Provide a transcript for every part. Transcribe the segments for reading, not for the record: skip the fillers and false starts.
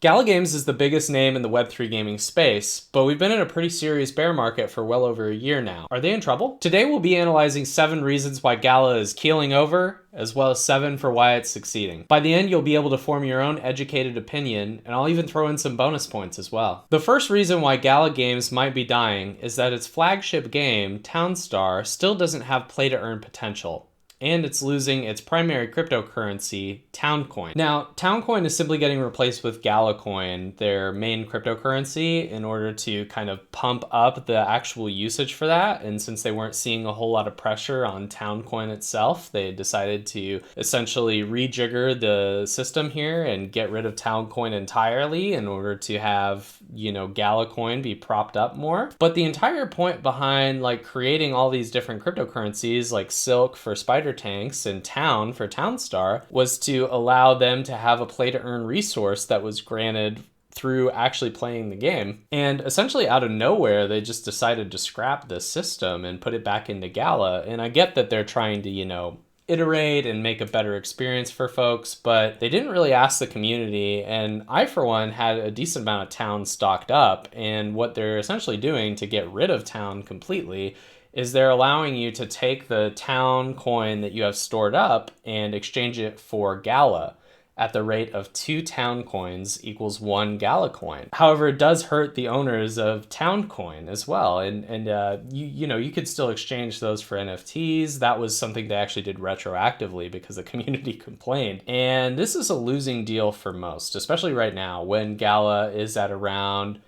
Gala Games is the biggest name in the Web3 gaming space, but we've been in a pretty serious bear market for well over a year now. Are they in trouble? Today we'll be analyzing 7 reasons why Gala is keeling over, as well as 7 for why it's succeeding. By the end, you'll be able to form your own educated opinion, and I'll even throw in some bonus points as well. The first reason why Gala Games might be dying is that its flagship game, Townstar, still doesn't have play-to-earn potential, and it's losing its primary cryptocurrency, Towncoin. Now, Towncoin is simply getting replaced with Gala Coin, their main cryptocurrency, in order to kind of pump up the actual usage for that. And since they weren't seeing a whole lot of pressure on Towncoin itself, they decided to essentially rejigger the system here and get rid of Towncoin entirely in order to have, Gala Coin be propped up more. But the entire point behind creating all these different cryptocurrencies like Silk for Spider Tanks and Town for Townstar was to allow them to have a play to earn resource that was granted through actually playing the game. And essentially out of nowhere, they just decided to scrap this system and put it back into Gala. And I get that they're trying to, iterate and make a better experience for folks, but they didn't really ask the community. And I, for one, had a decent amount of Town stocked up. And what they're essentially doing to get rid of Town completely is they're allowing you to take the Town coin that you have stored up and exchange it for Gala at the rate of 2 Town coins equals 1 Gala coin. However, it does hurt the owners of Town coin as well. And you could still exchange those for NFTs. That was something they actually did retroactively because the community complained. And this is a losing deal for most, especially right now when Gala is at around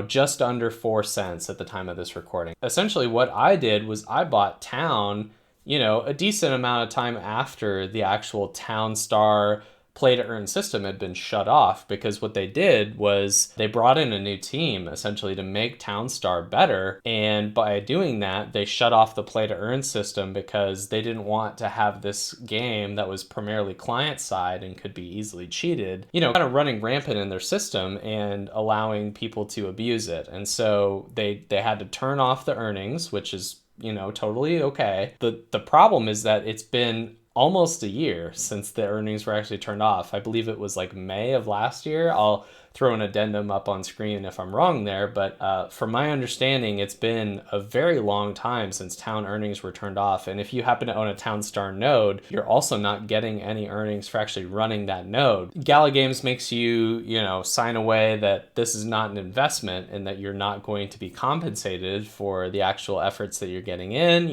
just under 4 cents at the time of this recording. Essentially what I did was I bought Town, a decent amount of time after the actual Townstar play to earn system had been shut off, because what they did was they brought in a new team essentially to make Townstar better. And by doing that, they shut off the play to earn system because they didn't want to have this game that was primarily client side and could be easily cheated, kind of running rampant in their system and allowing people to abuse it. And so they had to turn off the earnings, which is, totally okay. The problem is that it's been almost a year since the earnings were actually turned off. I believe it was May of last year. I'll throw an addendum up on screen if I'm wrong there, but from my understanding, it's been a very long time since Town earnings were turned off. And if you happen to own a Townstar node, you're also not getting any earnings for actually running that node. Gala Games makes you, sign away that this is not an investment and that you're not going to be compensated for the actual efforts that you're getting in.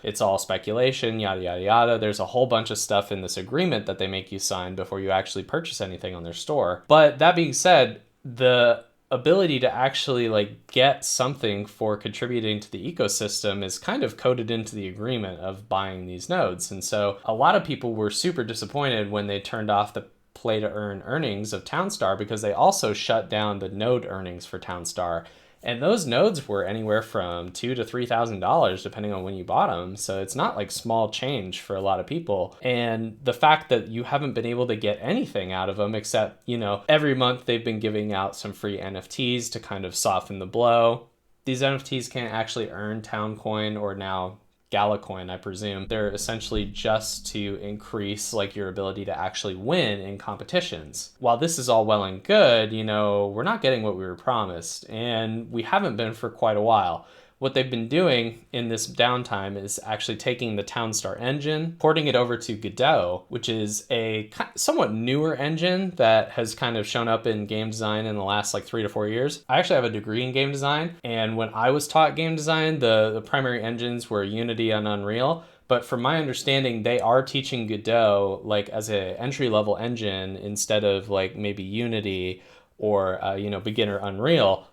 It's all speculation, yada, yada, yada. There's a whole bunch of stuff in this agreement that they make you sign before you actually purchase anything on their store. But that being said, the ability to actually get something for contributing to the ecosystem is kind of coded into the agreement of buying these nodes. And so a lot of people were super disappointed when they turned off the play to earn earnings of Townstar, because they also shut down the node earnings for Townstar. And those nodes were anywhere from $2,000 to $3,000 depending on when you bought them. So it's not small change for a lot of people. And the fact that you haven't been able to get anything out of them except, every month they've been giving out some free NFTs to kind of soften the blow. These NFTs can't actually earn Town Coin or now Gala Coin, I presume. They're essentially just to increase your ability to actually win in competitions. While this is all well and good, we're not getting what we were promised, and we haven't been for quite a while. What they've been doing in this downtime is actually taking the Townstar engine, porting it over to Godot, which is a somewhat newer engine that has kind of shown up in game design in the last 3 to 4 years. I actually have a degree in game design, and when I was taught game design, the primary engines were Unity and Unreal. But from my understanding, they are teaching Godot as an entry-level engine instead of maybe Unity or beginner Unreal.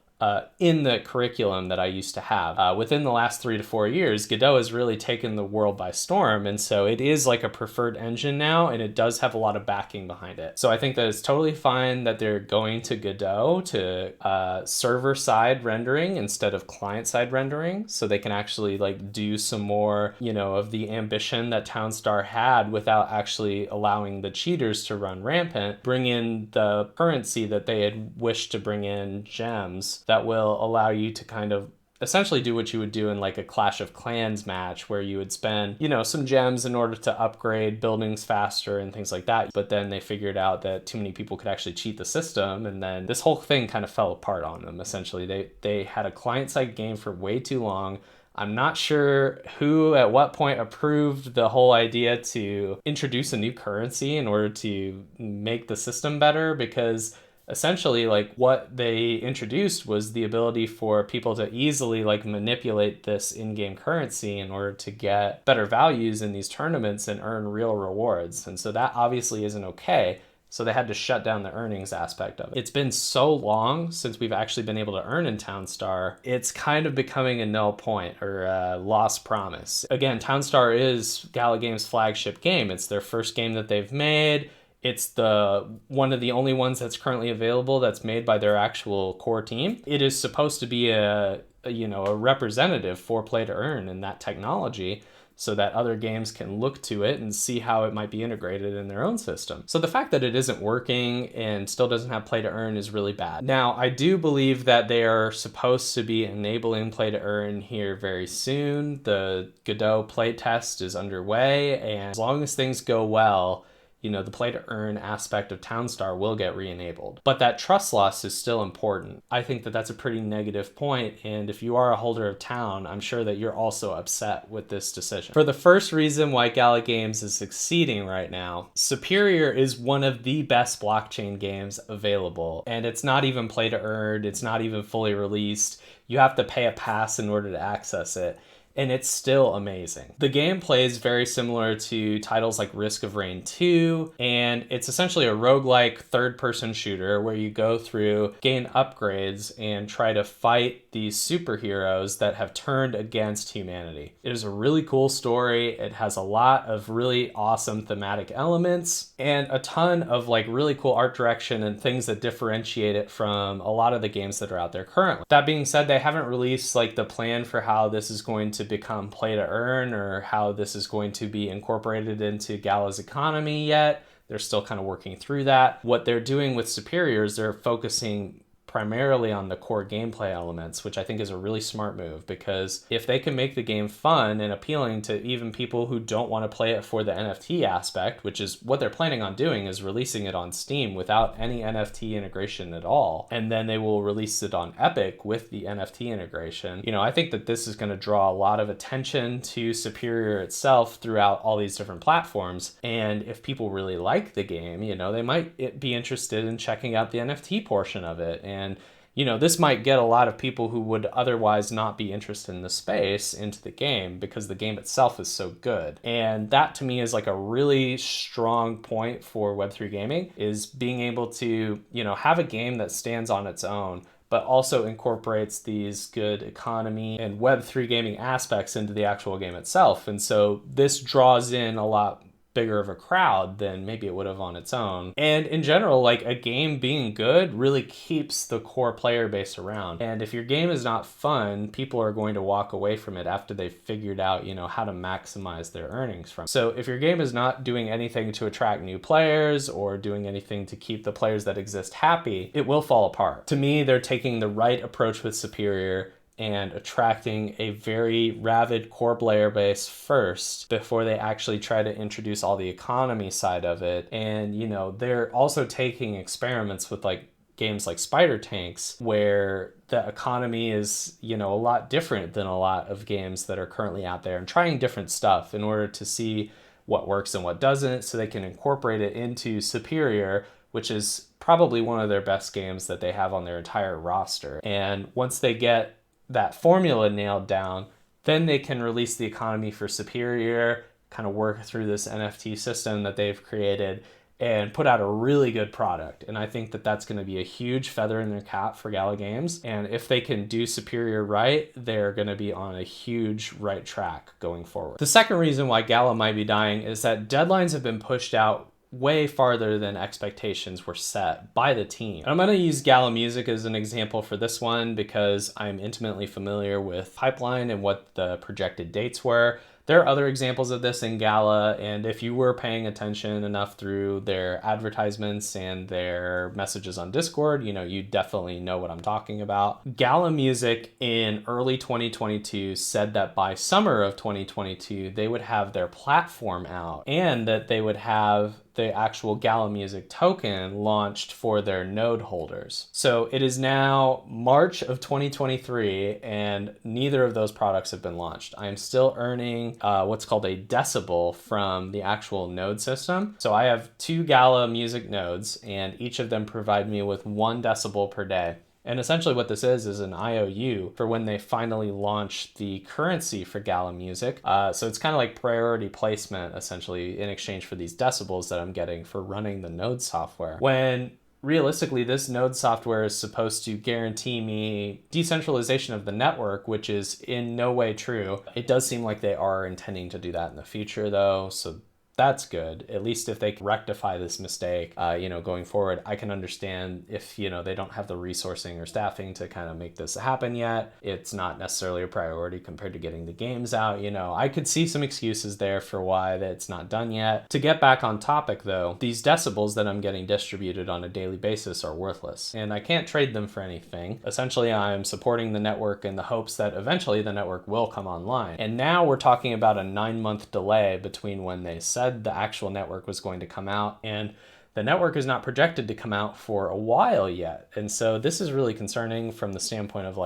In the curriculum that I used to have. Within the last 3 to 4 years, Godot has really taken the world by storm, and so it is a preferred engine now, and it does have a lot of backing behind it. So I think that it's totally fine that they're going to Godot to server-side rendering instead of client-side rendering, so they can actually do some more, of the ambition that Townstar had without actually allowing the cheaters to run rampant, bring in the currency that they had wished to bring in, gems, that will allow you to kind of essentially do what you would do in like a Clash of Clans match, where you would spend, you know, some gems in order to upgrade buildings faster and things like that. But then they figured out that too many people could actually cheat the system, and then this whole thing kind of fell apart on them. Essentially, they had a client-side game for way too long. I'm not sure who at what point approved the whole idea to introduce a new currency in order to make the system better, because essentially like what they introduced was the ability for people to easily like manipulate this in-game currency in order to get better values in these tournaments and earn real rewards. And so that obviously isn't okay. So they had to shut down the earnings aspect of it. It's been so long since we've actually been able to earn in Townstar, it's kind of becoming a null point or a lost promise. Again, Townstar is Gala Games' flagship game. It's their first game that they've made. It's one of the only ones that's currently available that's made by their actual core team. It is supposed to be a representative for play to earn in that technology, so that other games can look to it and see how it might be integrated in their own system. So the fact that it isn't working and still doesn't have play to earn is really bad. Now, I do believe that they are supposed to be enabling play to earn here very soon. The Godot playtest is underway, and as long as things go well, you know, the play to earn aspect of Townstar will get re-enabled. But that trust loss is still important. I think that that's a pretty negative point, and if you are a holder of Town, I'm sure that you're also upset with this decision. For the first reason why Gala Games is succeeding right now, Superior is one of the best blockchain games available, and it's not even play to earn, it's not even fully released. You have to pay a pass in order to access it, and it's still amazing. The gameplay is very similar to titles like Risk of Rain 2, and it's essentially a roguelike third-person shooter where you go through, gain upgrades, and try to fight these superheroes that have turned against humanity. It is a really cool story. It has a lot of really awesome thematic elements and a ton of like really cool art direction and things that differentiate it from a lot of the games that are out there currently. That being said, they haven't released like the plan for how this is going to become play to earn or how this is going to be incorporated into Gala's economy yet. They're still kind of working through that. What they're doing with Superior is they're focusing primarily on the core gameplay elements, which I think is a really smart move, because if they can make the game fun and appealing to even people who don't want to play it for the NFT aspect, which is what they're planning on doing, is releasing it on Steam without any NFT integration at all, and then they will release it on Epic with the NFT integration. You know, I think that this is going to draw a lot of attention to Superior itself throughout all these different platforms, and if people really like the game, you know, they might be interested in checking out the NFT portion of it. And, you know, this might get a lot of people who would otherwise not be interested in the space into the game because the game itself is so good. And that to me is like a really strong point for Web3 gaming, is being able to, you know, have a game that stands on its own, but also incorporates these good economy and Web3 gaming aspects into the actual game itself. And so this draws in a lot bigger of a crowd than maybe it would have on its own. And in general, like, a game being good really keeps the core player base around. And if your game is not fun, people are going to walk away from it after they've figured out, you know, how to maximize their earnings from it. So if your game is not doing anything to attract new players or doing anything to keep the players that exist happy, it will fall apart. To me, they're taking the right approach with Superior and attracting a very rabid core player base first before they actually try to introduce all the economy side of it. And, you know, they're also taking experiments with like games like Spider Tanks, where the economy is, you know, a lot different than a lot of games that are currently out there, and trying different stuff in order to see what works and what doesn't, so they can incorporate it into Superior, which is probably one of their best games that they have on their entire roster. And once they get that formula nailed down, then they can release the economy for Superior, kind of work through this NFT system that they've created, and put out a really good product. And I think that that's going to be a huge feather in their cap for Gala Games. And if they can do Superior right, they're going to be on a huge right track going forward. The second reason why Gala might be dying is that deadlines have been pushed out way farther than expectations were set by the team. And I'm going to use Gala Music as an example for this one because I'm intimately familiar with Pipeline and what the projected dates were. There are other examples of this in Gala, and if you were paying attention enough through their advertisements and their messages on Discord, you definitely know what I'm talking about. Gala Music in early 2022 said that by summer of 2022, they would have their platform out and that they would have the actual Gala Music token launched for their node holders. So it is now March of 2023 and neither of those products have been launched. I am still earning what's called a decibel from the actual node system. So I have 2 Gala Music nodes and each of them provide me with 1 decibel per day. And essentially what this is an IOU for when they finally launch the currency for Gala Music. So it's kind of like priority placement, essentially, in exchange for these decibels that I'm getting for running the node software. When realistically, this node software is supposed to guarantee me decentralization of the network, which is in no way true. It does seem like they are intending to do that in the future, though. So that's good. At least if they can rectify this mistake, going forward, I can understand if, they don't have the resourcing or staffing to kind of make this happen yet. It's not necessarily a priority compared to getting the games out. I could see some excuses there for why that's not done yet. To get back on topic though, these decibels that I'm getting distributed on a daily basis are worthless and I can't trade them for anything. Essentially, I'm supporting the network in the hopes that eventually the network will come online. And now we're talking about a 9-month delay between when they said the actual network was going to come out and the network is not projected to come out for a while yet. And so this is really concerning from the standpoint of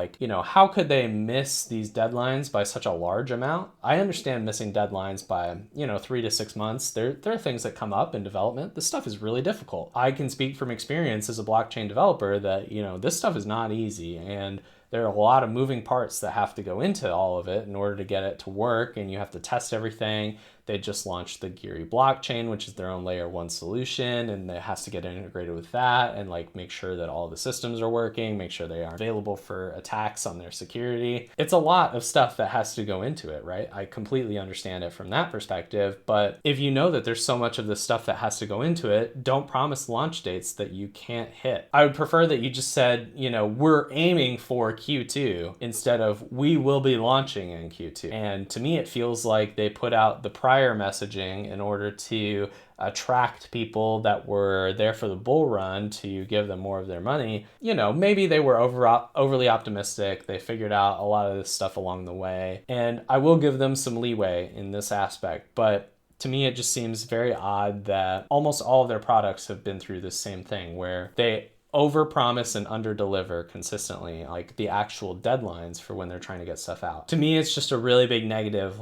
how could they miss these deadlines by such a large amount? I understand missing deadlines by, 3 to 6 months. There are things that come up in development. This stuff is really difficult. I can speak from experience as a blockchain developer that, this stuff is not easy and there are a lot of moving parts that have to go into all of it in order to get it to work, and you have to test everything. They just launched the Geary blockchain, which is their own layer 1 solution, and it has to get integrated with that and make sure that all the systems are working, make sure they aren't available for attacks on their security. It's a lot of stuff that has to go into it, right? I completely understand it from that perspective, but if you know that there's so much of this stuff that has to go into it, don't promise launch dates that you can't hit. I would prefer that you just said, we're aiming for Q2 instead of we will be launching in Q2. And to me, it feels like they put out the prior messaging in order to attract people that were there for the bull run to give them more of their money. Maybe they were overly optimistic. They figured out a lot of this stuff along the way. And I will give them some leeway in this aspect, but to me, it just seems very odd that almost all of their products have been through this same thing where they overpromise and underdeliver consistently, the actual deadlines for when they're trying to get stuff out. To me, it's just a really big negative.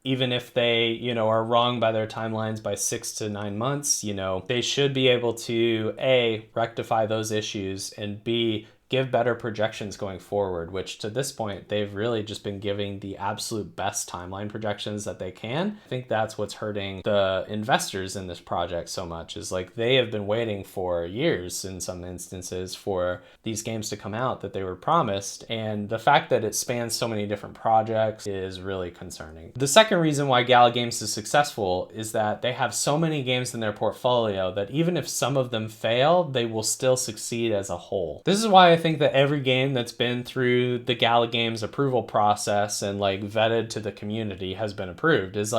Even if they, are wrong by their timelines by 6 to 9 months, they should be able to A, rectify those issues, and B, give better projections going forward, which to this point, they've really just been giving the absolute best timeline projections that they can. I think that's what's hurting the investors in this project so much is they have been waiting for years in some instances for these games to come out that they were promised. And the fact that it spans so many different projects is really concerning. The second reason why Gala Games is successful is that they have so many games in their portfolio that even if some of them fail, they will still succeed as a whole. This is why I think that every game that's been through the Gala Games approval process and vetted to the community has been approved is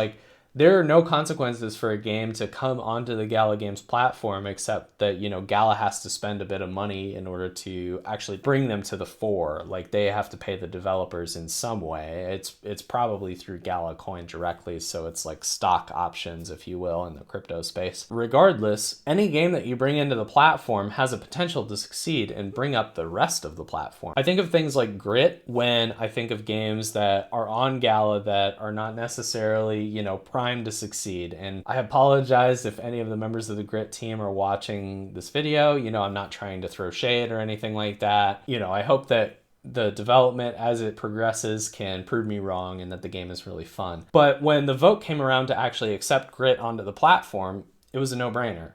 there are no consequences for a game to come onto the Gala Games platform except that, Gala has to spend a bit of money in order to actually bring them to the fore. They have to pay the developers in some way. It's probably through Gala Coin directly, so it's stock options, if you will, in the crypto space. Regardless, any game that you bring into the platform has a potential to succeed and bring up the rest of the platform. I think of things like Grit when I think of games that are on Gala that are not necessarily, primed to succeed. And I apologize if any of the members of the Grit team are watching this video. I'm not trying to throw shade or anything like that. I hope that the development as it progresses can prove me wrong and that the game is really fun. But when the vote came around to actually accept Grit onto the platform, it was a no-brainer.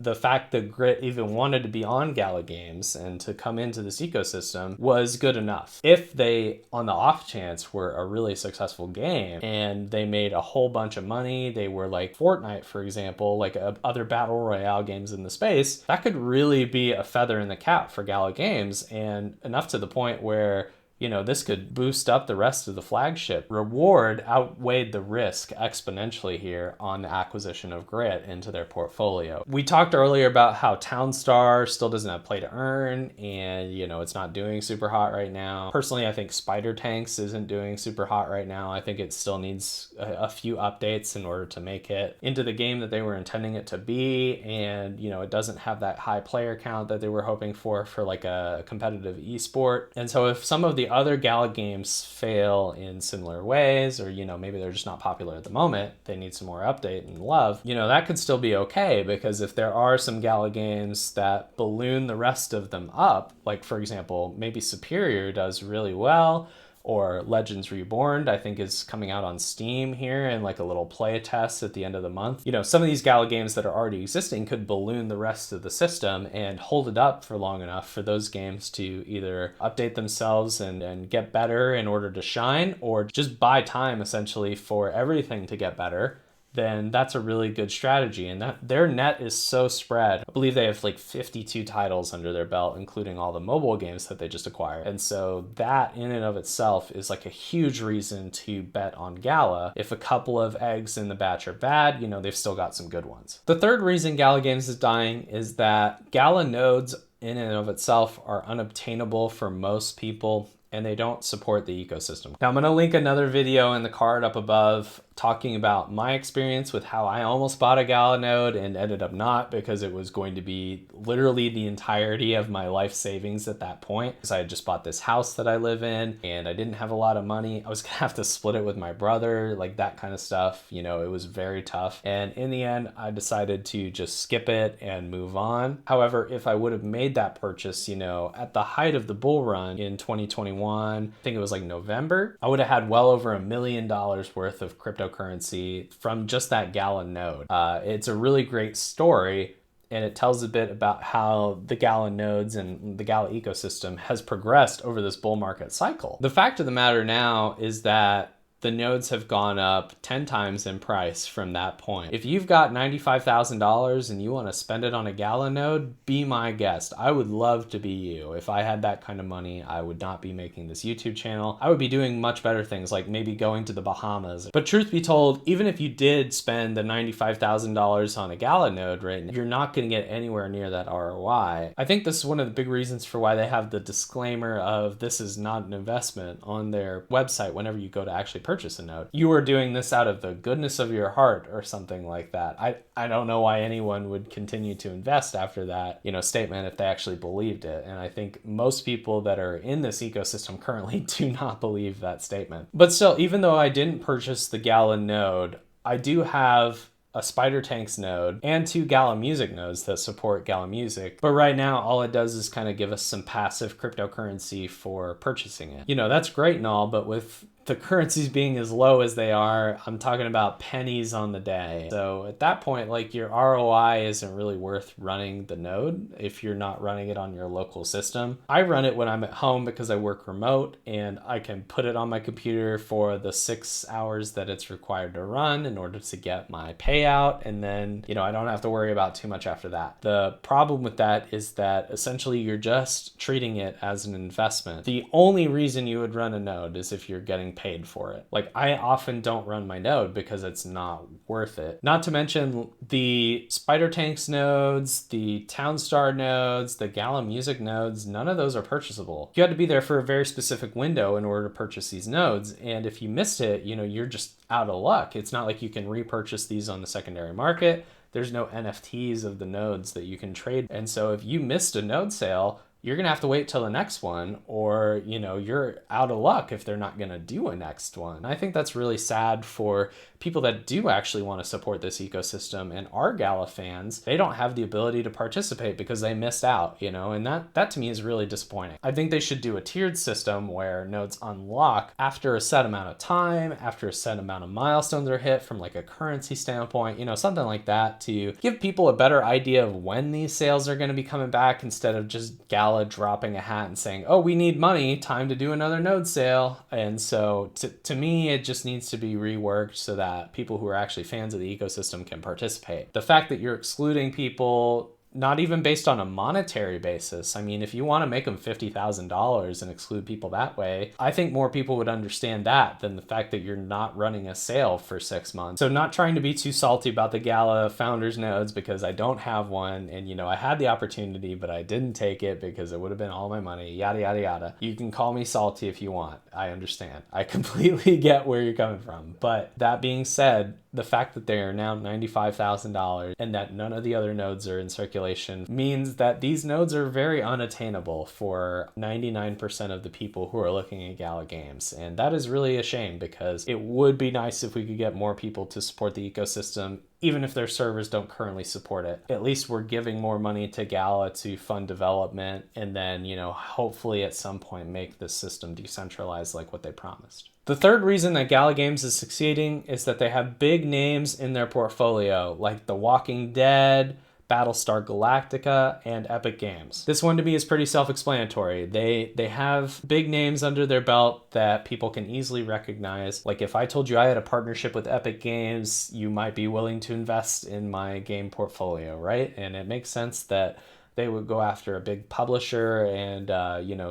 The fact that Grit even wanted to be on Gala Games and to come into this ecosystem was good enough. If they, on the off chance, were a really successful game and they made a whole bunch of money, they were like Fortnite, for example, other battle royale games in the space, that could really be a feather in the cap for Gala Games, and enough to the point where this could boost up the rest of the flagship. Reward outweighed the risk exponentially here on the acquisition of Grit into their portfolio. We talked earlier about how Townstar still doesn't have play to earn, and it's not doing super hot right now. Personally, I think Spider Tanks isn't doing super hot right now. I think it still needs a few updates in order to make it into the game that they were intending it to be, and it doesn't have that high player count that they were hoping for like a competitive esport. And so if some of the other Gala games fail in similar ways, or maybe they're just not popular at the moment, they need some more update and love, that could still be okay, because if there are some Gala games that balloon the rest of them up, like for example, maybe Superior does really well, or Legends Reborn, I think, is coming out on Steam here and like a little play test at the end of the month. Some of these Gala games that are already existing could balloon the rest of the system and hold it up for long enough for those games to either update themselves and get better in order to shine, or just buy time essentially for everything to get better. Then that's a really good strategy. And that their net is so spread. I believe they have like 52 titles under their belt, including all the mobile games that they just acquired. And so that in and of itself is like a huge reason to bet on Gala. If a couple of eggs in the batch are bad, they've still got some good ones. The third reason Gala Games is dying is that Gala nodes in and of itself are unobtainable for most people, and they don't support the ecosystem. Now I'm gonna link another video in the card up above talking about my experience with how I almost bought a Gala node and ended up not, because it was going to be literally the entirety of my life savings at that point, because I had just bought this house that I live in and I didn't have a lot of money. I was gonna have to split it with my brother, like that kind of stuff. It was very tough. And in the end, I decided to just skip it and move on. However, if I would have made that purchase, at the height of the bull run in 2021, I think it was like November, I would have had well over $1 million worth of cryptocurrency from just that Gala node. It's a really great story, and it tells a bit about how the Gala nodes and the Gala ecosystem has progressed over this bull market cycle. The fact of the matter now is that the nodes have gone up 10 times in price from that point. If you've got $95,000 and you want to spend it on a Gala node, be my guest. I would love to be you. If I had that kind of money, I would not be making this YouTube channel. I would be doing much better things, like maybe going to the Bahamas. But truth be told, even if you did spend the $95,000 on a Gala node right now, you're not going to get anywhere near that ROI. I think this is one of the big reasons for why they have the disclaimer of this is not an investment on their website whenever you go to actually purchase a node. You are doing this out of the goodness of your heart or something like that. I don't know why anyone would continue to invest after that, statement if they actually believed it. And I think most people that are in this ecosystem currently do not believe that statement. But still, even though I didn't purchase the Gala node, I do have a Spider Tanks node and 2 Gala Music nodes that support Gala Music. But right now, all it does is kind of give us some passive cryptocurrency for purchasing it. That's great and all, but with the currencies being as low as they are, I'm talking about pennies on the day. So at that point, like, your ROI isn't really worth running the node if you're not running it on your local system. I run it when I'm at home because I work remote, and I can put it on my computer for the 6 hours that it's required to run in order to get my payout. And then, I don't have to worry about too much after that. The problem with that is that essentially you're just treating it as an investment. The only reason you would run a node is if you're getting paid for it. Like, I often don't run my node because it's not worth it. Not to mention the Spider Tanks nodes, the Townstar nodes, the Gala Music nodes, none of those are purchasable. You had to be there for a very specific window in order to purchase these nodes. And if you missed it, you're just out of luck. It's not like you can repurchase these on the secondary market. There's no NFTs of the nodes that you can trade. And so if you missed a node sale, you're going to have to wait till the next one, or, you're out of luck if they're not going to do a next one. I think that's really sad for people that do actually want to support this ecosystem and are Gala fans. They don't have the ability to participate because they missed out, and that to me is really disappointing. I think they should do a tiered system where nodes unlock after a set amount of time, after a set amount of milestones are hit from like a currency standpoint, something like that, to give people a better idea of when these sales are going to be coming back, instead of just Gala dropping a hat and saying, oh, we need money, time to do another node sale. And so to me, it just needs to be reworked so that people who are actually fans of the ecosystem can participate. The fact that you're excluding people not even based on a monetary basis. I mean, if you want to make them $50,000 and exclude people that way, I think more people would understand that than the fact that you're not running a sale for 6 months. So not trying to be too salty about the Gala founders nodes, because I don't have one, and I had the opportunity, but I didn't take it because it would have been all my money, yada, yada, yada. You can call me salty if you want. I understand. I completely get where you're coming from. But that being said, the fact that they are now $95,000 and that none of the other nodes are in circulation means that these nodes are very unattainable for 99% of the people who are looking at Gala Games. And that is really a shame, because it would be nice if we could get more people to support the ecosystem, even if their servers don't currently support it. At least we're giving more money to Gala to fund development, and then, hopefully at some point make this system decentralized like what they promised. The third reason that Gala Games is succeeding is that they have big names in their portfolio, like The Walking Dead, Battlestar Galactica, and Epic Games. This one to me is pretty self-explanatory. They have big names under their belt that people can easily recognize. Like if I told you I had a partnership with Epic Games, you might be willing to invest in my game portfolio, right? And it makes sense that they would go after a big publisher and,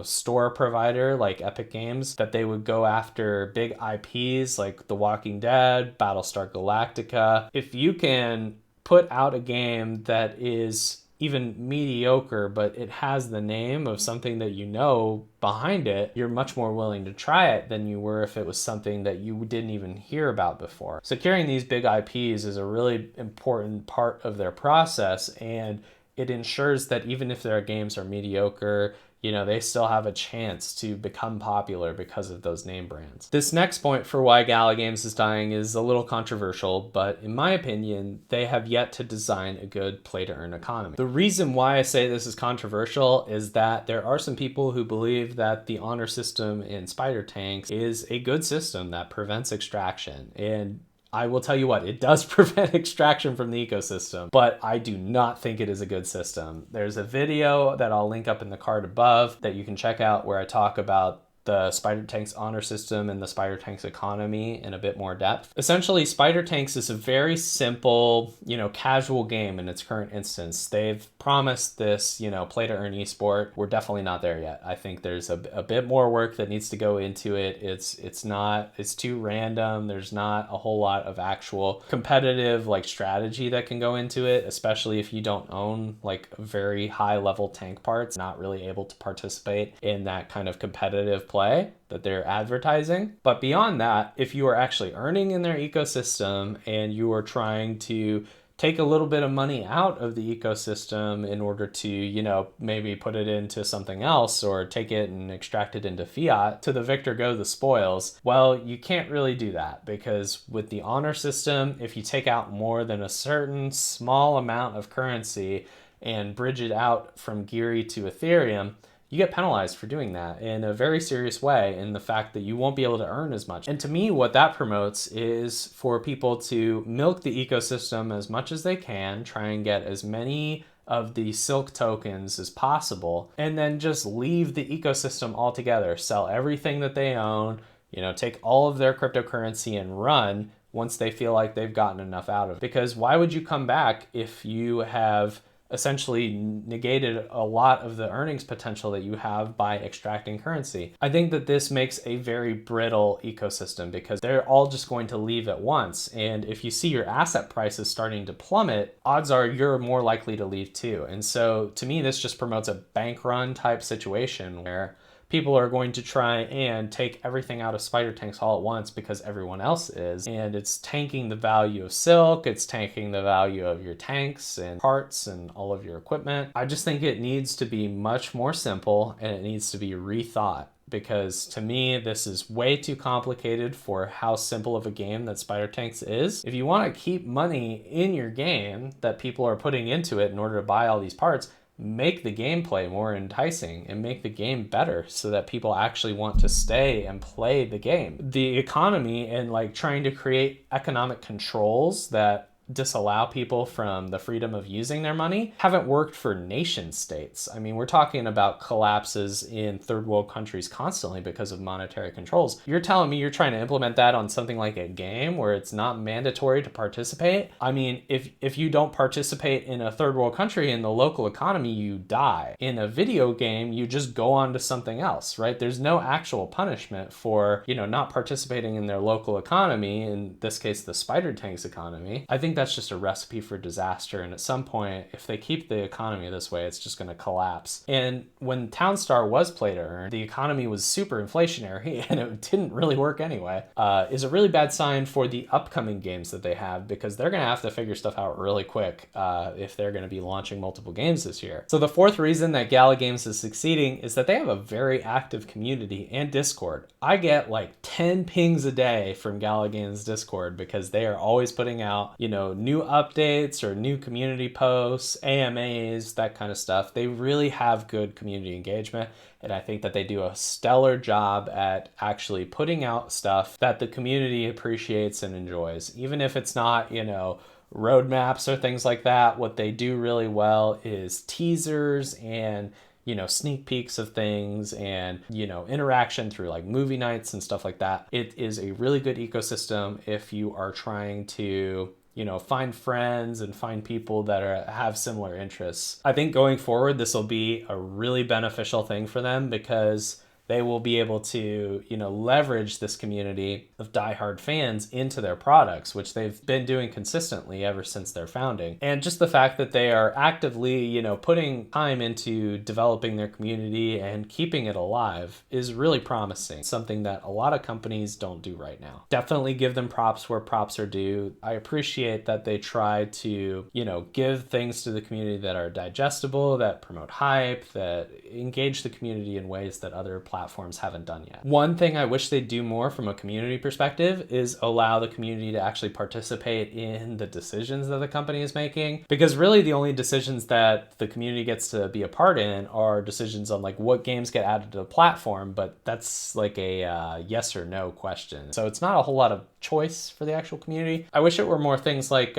store provider like Epic Games, that they would go after big IPs like The Walking Dead, Battlestar Galactica. If you can put out a game that is even mediocre, but it has the name of something that behind it, you're much more willing to try it than you were if it was something that you didn't even hear about before. Securing these big IPs is a really important part of their process, and it ensures that even if their games are mediocre, they still have a chance to become popular because of those name brands. This next point for why Gala Games is dying is a little controversial, but in my opinion, they have yet to design a good play-to-earn economy. The reason why I say this is controversial is that there are some people who believe that the honor system in Spider Tanks is a good system that prevents extraction. And I will tell you what, it does prevent extraction from the ecosystem, but I do not think it is a good system. There's a video that I'll link up in the card above that you can check out where I talk about the Spider Tanks honor system and the Spider Tanks economy in a bit more depth. Essentially, Spider Tanks is a very simple, casual game in its current instance. They've promised this, play to earn esport. We're definitely not there yet. I think there's a bit more work that needs to go into it. It's too random. There's not a whole lot of actual competitive strategy that can go into it, especially if you don't own very high level tank parts, not really able to participate in that kind of competitive play that they're advertising. But beyond that, if you are actually earning in their ecosystem and you are trying to take a little bit of money out of the ecosystem in order to, maybe put it into something else or take it and extract it into fiat, to the victor go the spoils. Well, you can't really do that, because with the honor system, if you take out more than a certain small amount of currency and bridge it out from Geary to Ethereum, you get penalized for doing that in a very serious way, in the fact that you won't be able to earn as much. And to me, what that promotes is for people to milk the ecosystem as much as they can, try and get as many of the Silk tokens as possible, and then just leave the ecosystem altogether, sell everything that they own, take all of their cryptocurrency and run once they feel like they've gotten enough out of it. Because why would you come back if you have essentially negated a lot of the earnings potential that you have by extracting currency? I think that this makes a very brittle ecosystem, because they're all just going to leave at once. And if you see your asset prices starting to plummet, odds are you're more likely to leave too. And so to me, this just promotes a bank run type situation where people are going to try and take everything out of Spider Tanks all at once because everyone else is. And it's tanking the value of Silk, it's tanking the value of your tanks and parts and all of your equipment. I just think it needs to be much more simple, and it needs to be rethought, because to me, this is way too complicated for how simple of a game that Spider Tanks is. If you want to keep money in your game that people are putting into it in order to buy all these parts, make the gameplay more enticing and make the game better so that people actually want to stay and play the game. The economy and trying to create economic controls that disallow people from the freedom of using their money haven't worked for nation states. I mean, we're talking about collapses in third world countries constantly because of monetary controls. You're telling me you're trying to implement that on something like a game where it's not mandatory to participate? I mean, if you don't participate in a third world country in the local economy, you die. In a video game, you just go on to something else, right? There's no actual punishment for, not participating in their local economy, in this case, the Spider Tank's economy. I think that's just a recipe for disaster. And at some point, if they keep the economy this way, it's just going to collapse. And when Townstar was play to earn, the economy was super inflationary and it didn't really work anyway, is a really bad sign for the upcoming games that they have, because they're going to have to figure stuff out really quick if they're going to be launching multiple games this year. So the fourth reason that Gala Games is succeeding is that they have a very active community and Discord. I get like 10 pings a day from Gala Games Discord because they are always putting out, new updates or new community posts, AMAs, that kind of stuff. They really have good community engagement. And I think that they do a stellar job at actually putting out stuff that the community appreciates and enjoys. Even if it's not, roadmaps or things like that, what they do really well is teasers and sneak peeks of things and, interaction through like movie nights and stuff like that. It is a really good ecosystem if you are trying to, find friends and find people that have similar interests. I think going forward, this will be a really beneficial thing for them because they will be able to, leverage this community of diehard fans into their products, which they've been doing consistently ever since their founding. And just the fact that they are actively, putting time into developing their community and keeping it alive is really promising. Something that a lot of companies don't do right now. Definitely give them props where props are due. I appreciate that they try to, give things to the community that are digestible, that promote hype, that engage the community in ways that other platforms haven't done yet. One thing I wish they'd do more from a community perspective is allow the community to actually participate in the decisions that the company is making, because really the only decisions that the community gets to be a part in are decisions on like what games get added to the platform, but that's like a yes or no question. So it's not a whole lot of choice for the actual community. I wish it were more things like,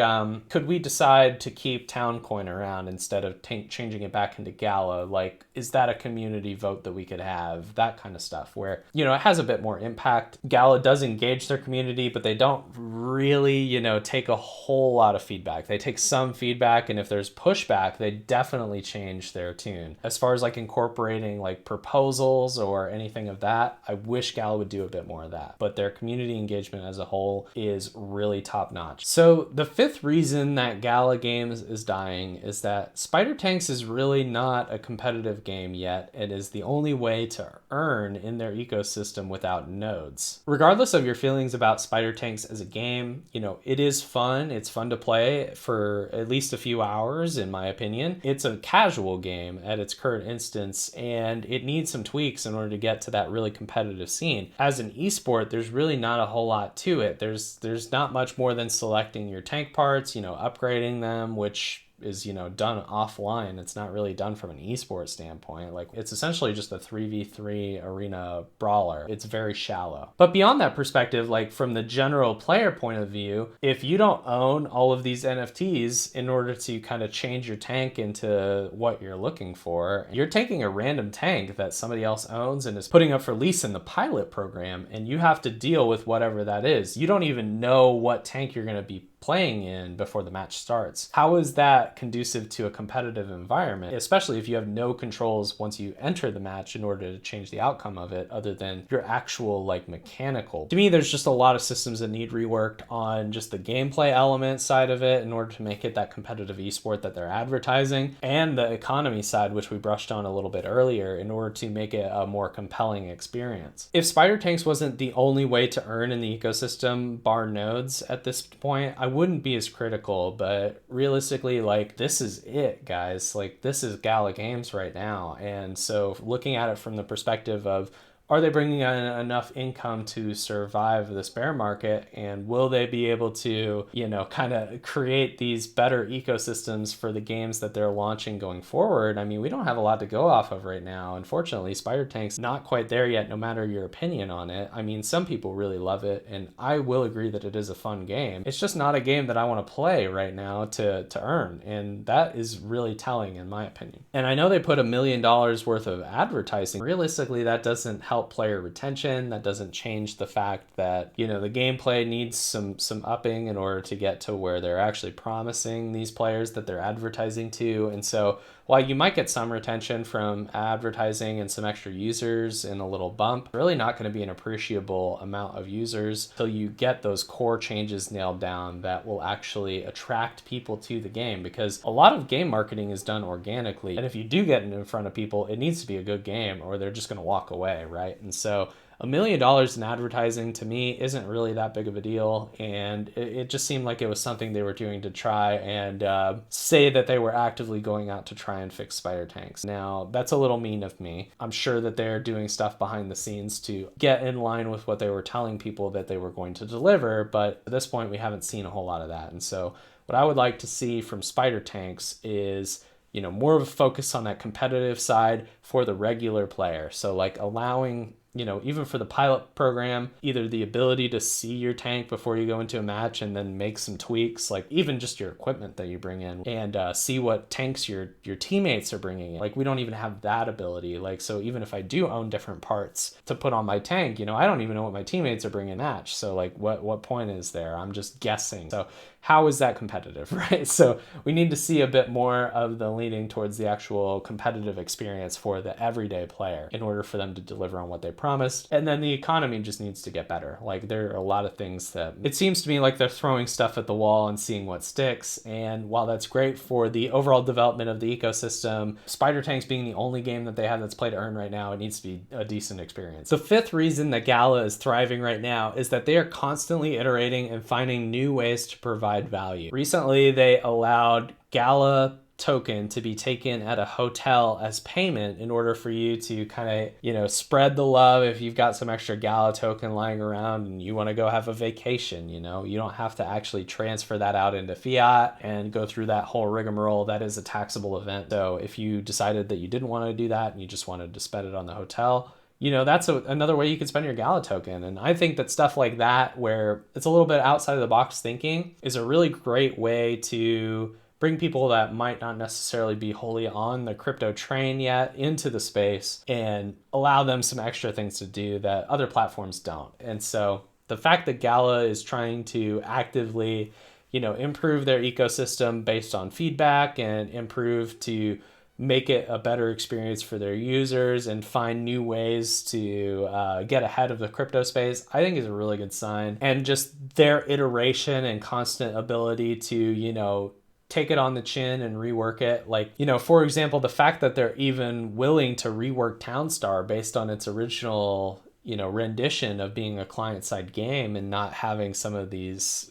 could we decide to keep Towncoin around instead of changing it back into Gala? Like, is that a community vote that we could have? That kind of stuff where, it has a bit more impact. Gala does engage their community, but they don't really, take a whole lot of feedback. They take some feedback, and if there's pushback, they definitely change their tune. As far as like incorporating like proposals or anything of that, I wish Gala would do a bit more of that. But their community engagement as a whole is really top notch. So the fifth reason that Gala Games is dying is that Spider Tanks is really not a competitive game yet. It is the only way to earn in their ecosystem without nodes. Regardless of your feelings about Spider Tanks as a game, it is fun. It's fun to play for at least a few hours, in my opinion. It's a casual game at its current instance, and it needs some tweaks in order to get to that really competitive scene. As an esport, there's really not a whole lot to it. There's not much more than selecting your tank parts, upgrading them, which is done offline. It's not really done from an esports standpoint. Like, it's essentially just a 3v3 arena brawler. It's very shallow. But beyond that perspective, like from the general player point of view, if you don't own all of these NFTs in order to kind of change your tank into what you're looking for, you're taking a random tank that somebody else owns and is putting up for lease in the pilot program, and you have to deal with whatever that is. You don't even know what tank you're going to be playing in before the match starts. How is that conducive to a competitive environment, especially if you have no controls once you enter the match in order to change the outcome of it, other than your actual like mechanical? To me, there's just a lot of systems that need reworked on just the gameplay element side of it in order to make it that competitive esport that they're advertising, and the economy side, which we brushed on a little bit earlier, in order to make it a more compelling experience. If Spider Tanks wasn't the only way to earn in the ecosystem, bar nodes at this point, I wouldn't be as critical, but realistically, like, this is it, guys. Like, this is Gala Games right now. And so looking at it from the perspective of are they bringing in enough income to survive this bear market? And will they be able to, kind of create these better ecosystems for the games that they're launching going forward? I mean, we don't have a lot to go off of right now. Unfortunately, Spider Tank's not quite there yet, no matter your opinion on it. I mean, some people really love it, and I will agree that it is a fun game. It's just not a game that I want to play right now to earn, and that is really telling in my opinion. And I know they put $1 million worth of advertising. Realistically, that doesn't help player retention. That doesn't change the fact that, the gameplay needs some upping in order to get to where they're actually promising these players that they're advertising to. And so while you might get some retention from advertising and some extra users and a little bump, really not going to be an appreciable amount of users until you get those core changes nailed down that will actually attract people to the game, because a lot of game marketing is done organically. And if you do get it in front of people, it needs to be a good game or they're just going to walk away, right? And so $1 million in advertising to me isn't really that big of a deal, and it just seemed like it was something they were doing to try and say that they were actively going out to try and fix spider tanks. Now, that's a little mean of me. I'm sure that they're doing stuff behind the scenes to get in line with what they were telling people that they were going to deliver, but at this point we haven't seen a whole lot of that. And so what I would like to see from spider tanks is more of a focus on that competitive side for the regular player. So like allowing, even for the pilot program, either the ability to see your tank before you go into a match and then make some tweaks, like even just your equipment that you bring in, and see what tanks your teammates are bringing in. Like we don't even have that ability. Like, so even if I do own different parts to put on my tank, I don't even know what my teammates are bringing in match. So like what point is there? I'm just guessing. So how is that competitive, right? So we need to see a bit more of the leaning towards the actual competitive experience for the everyday player in order for them to deliver on what they promised. And then the economy just needs to get better. Like there are a lot of things that it seems to me like they're throwing stuff at the wall and seeing what sticks. And while that's great for the overall development of the ecosystem, Spider Tanks being the only game that they have that's play to earn right now, it needs to be a decent experience. The fifth reason that Gala is thriving right now is that they are constantly iterating and finding new ways to provide value. Recently, they allowed Gala token to be taken at a hotel as payment in order for you to kind of, spread the love. If you've got some extra Gala token lying around and you want to go have a vacation, you don't have to actually transfer that out into fiat and go through that whole rigmarole. That is a taxable event. So if you decided that you didn't want to do that and you just wanted to spend it on the hotel, that's another way you can spend your Gala token. And I think that stuff like that, where it's a little bit outside of the box thinking, is a really great way to bring people that might not necessarily be wholly on the crypto train yet into the space and allow them some extra things to do that other platforms don't. And so the fact that Gala is trying to actively, improve their ecosystem based on feedback and improve to make it a better experience for their users and find new ways to get ahead of the crypto space, I think is a really good sign. And just their iteration and constant ability to, take it on the chin and rework it. Like, for example, the fact that they're even willing to rework Townstar based on its original, rendition of being a client-side game and not having some of these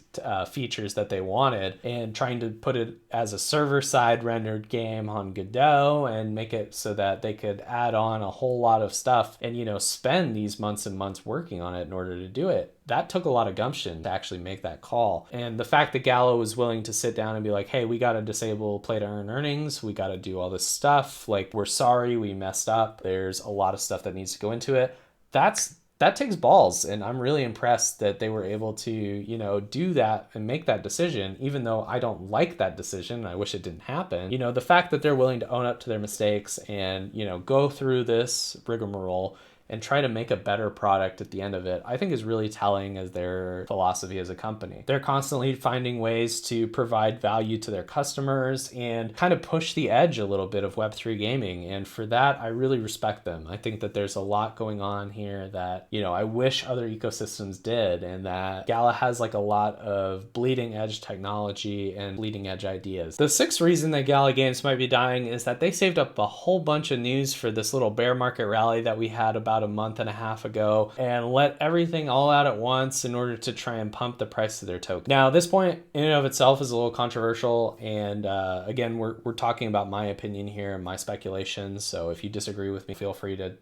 features that they wanted, and trying to put it as a server-side rendered game on Godot and make it so that they could add on a whole lot of stuff and, spend these months and months working on it in order to do it. That took a lot of gumption to actually make that call. And the fact that Gala was willing to sit down and be like, hey, we got to disable play to earn earnings. We got to do all this stuff. Like, we're sorry, we messed up. There's a lot of stuff that needs to go into it. That takes balls, and I'm really impressed that they were able to, do that and make that decision, even though I don't like that decision. I wish it didn't happen. The fact that they're willing to own up to their mistakes and, go through this rigmarole and try to make a better product at the end of it, I think is really telling as their philosophy as a company. They're constantly finding ways to provide value to their customers and kind of push the edge a little bit of Web3 gaming. And for that, I really respect them. I think that there's a lot going on here that, I wish other ecosystems did, and that Gala has like a lot of bleeding edge technology and bleeding edge ideas. The sixth reason that Gala Games might be dying is that they saved up a whole bunch of news for this little bear market rally that we had about about a month and a half ago and let everything all out at once in order to try and pump the price of their token. Now, this point in and of itself is a little controversial, and again, we're talking about my opinion here and my speculations, so if you disagree with me, feel free to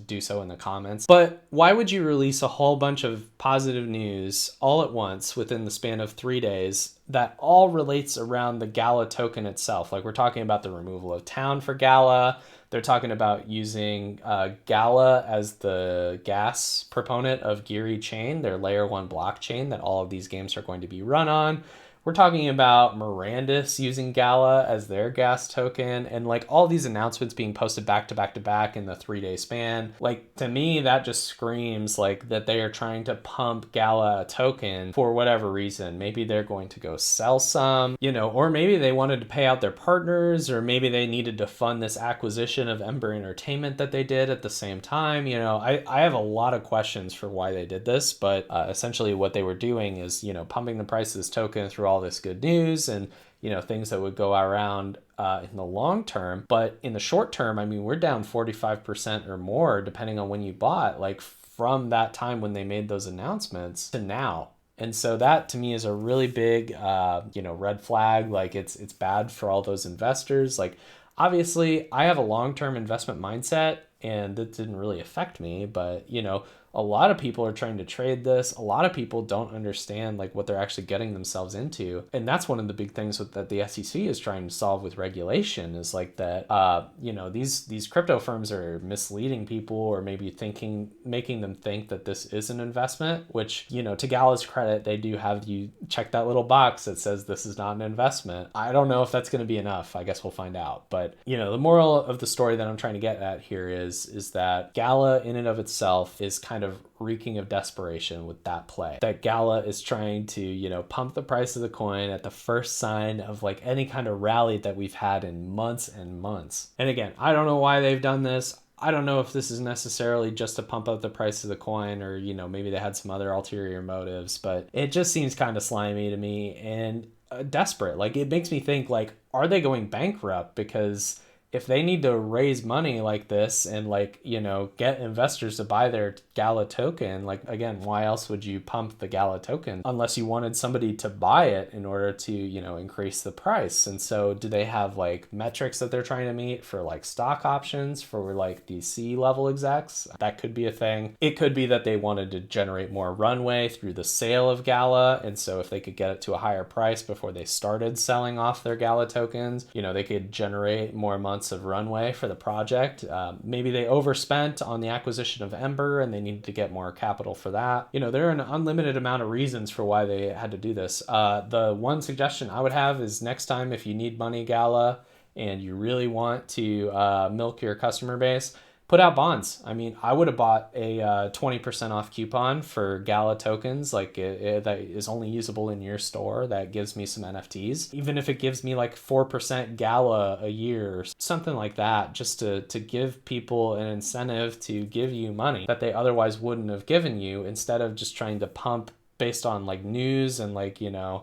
do so in the comments. But why would you release a whole bunch of positive news all at once within the span of 3 days that all relates around the Gala token itself? Like, we're talking about the removal of town for Gala. They're talking about using Gala as the gas proponent of Geary Chain, their layer 1 blockchain that all of these games are going to be run on. We're talking about Mirandus using Gala as their gas token, and like all these announcements being posted back to back to back in the 3-day span. Like, to me, that just screams like that they are trying to pump Gala a token for whatever reason. Maybe they're going to go sell some, or maybe they wanted to pay out their partners, or maybe they needed to fund this acquisition of Ember Entertainment that they did at the same time. I have a lot of questions for why they did this, but essentially what they were doing is, pumping the price of this token through all this good news and things that would go around in the long term. But in the short term, I mean, we're down 45% or more depending on when you bought, like from that time when they made those announcements to now. And so that to me is a really big red flag. Like, it's bad for all those investors. Like, obviously I have a long-term investment mindset and that didn't really affect me, but a lot of people are trying to trade this. A lot of people don't understand like what they're actually getting themselves into. And that's one of the big things that the SEC is trying to solve with regulation, is like that, these crypto firms are misleading people, or maybe making them think that this is an investment, which, to Gala's credit, they do have you check that little box that says this is not an investment. I don't know if that's going to be enough. I guess we'll find out. But, the moral of the story that I'm trying to get at here is that Gala in and of itself is kind of reeking of desperation with that play. That Gala is trying to, pump the price of the coin at the first sign of like any kind of rally that we've had in months and months. And again, I don't know why they've done this. I don't know if this is necessarily just to pump up the price of the coin, or, maybe they had some other ulterior motives, but it just seems kind of slimy to me and desperate. Like, it makes me think, like, are they going bankrupt? Because if they need to raise money like this and get investors to buy their Gala token, like, again, why else would you pump the Gala token unless you wanted somebody to buy it in order to, increase the price? And so do they have like metrics that they're trying to meet for like stock options for like the C-level execs? That could be a thing. It could be that they wanted to generate more runway through the sale of Gala. And so if they could get it to a higher price before they started selling off their Gala tokens, they could generate more money of runway for the project. Maybe they overspent on the acquisition of Ember and they needed to get more capital for that. There are an unlimited amount of reasons for why they had to do this. The one suggestion I would have is, next time if you need money, Gala, and you really want to milk your customer base, put out bonds. I mean, I would have bought a 20% off coupon for Gala tokens, like that is only usable in your store. That gives me some NFTs. Even if it gives me like 4% Gala a year, something like that, just to give people an incentive to give you money that they otherwise wouldn't have given you, instead of just trying to pump based on like news and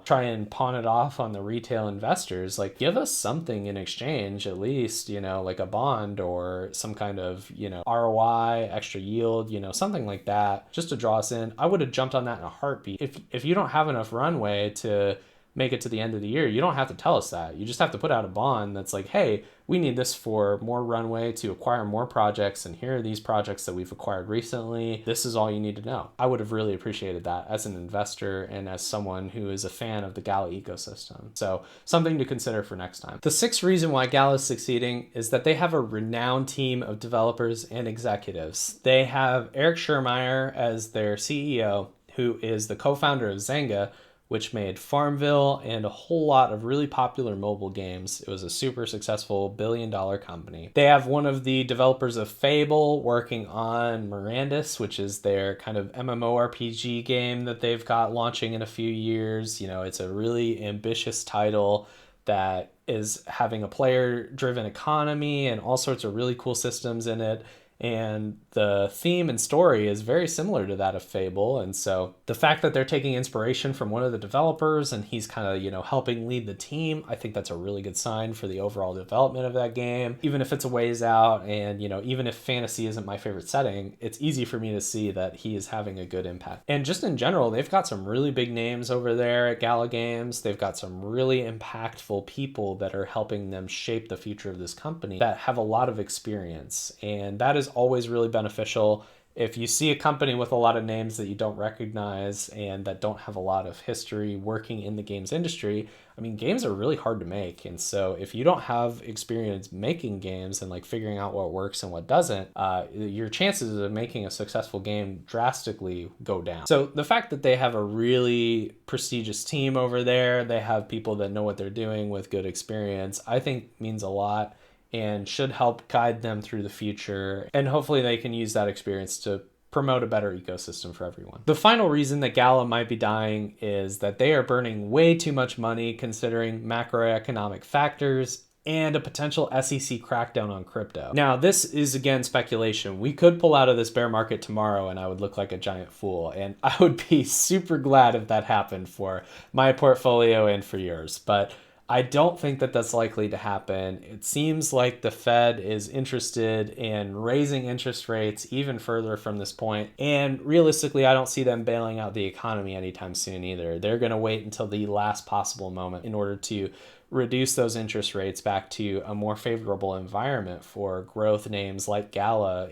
try and pawn it off on the retail investors. Like, give us something in exchange, at least, like a bond or some kind of, ROI, extra yield, something like that, just to draw us in. I would have jumped on that in a heartbeat. If you don't have enough runway to make it to the end of the year, you don't have to tell us that. You just have to put out a bond that's like, hey, we need this for more runway to acquire more projects, and here are these projects that we've acquired recently. This is all you need to know. I would have really appreciated that as an investor and as someone who is a fan of the Gala ecosystem. So something to consider for next time. The sixth reason why Gala is succeeding is that they have a renowned team of developers and executives. They have Eric Schurmeyer as their CEO, who is the co-founder of Zynga, which made Farmville and a whole lot of really popular mobile games. It was a super successful billion-dollar company. They have one of the developers of Fable working on Mirandus, which is their kind of MMORPG game that they've got launching in a few years. It's a really ambitious title that is having a player-driven economy and all sorts of really cool systems in it. And the theme and story is very similar to that of Fable. And so the fact that they're taking inspiration from one of the developers and he's kind of, helping lead the team, I think that's a really good sign for the overall development of that game. Even if it's a ways out and, even if fantasy isn't my favorite setting, it's easy for me to see that he is having a good impact. And just in general, they've got some really big names over there at Gala Games. They've got some really impactful people that are helping them shape the future of this company that have a lot of experience. And that is always really beneficial. If you see a company with a lot of names that you don't recognize and that don't have a lot of history working in the games industry, I mean, games are really hard to make. And so if you don't have experience making games and like figuring out what works and what doesn't, your chances of making a successful game drastically go down. So the fact that they have a really prestigious team over there, they have people that know what they're doing with good experience, I think means a lot and should help guide them through the future. And hopefully they can use that experience to promote a better ecosystem for everyone. The final reason that Gala might be dying is that they are burning way too much money considering macroeconomic factors and a potential SEC crackdown on crypto. Now, this is again speculation. We could pull out of this bear market tomorrow and I would look like a giant fool. And I would be super glad if that happened for my portfolio and for yours. But I don't think that that's likely to happen. It seems like the Fed is interested in raising interest rates even further from this point. And realistically, I don't see them bailing out the economy anytime soon either. They're going to wait until the last possible moment in order to reduce those interest rates back to a more favorable environment for growth names like Gala,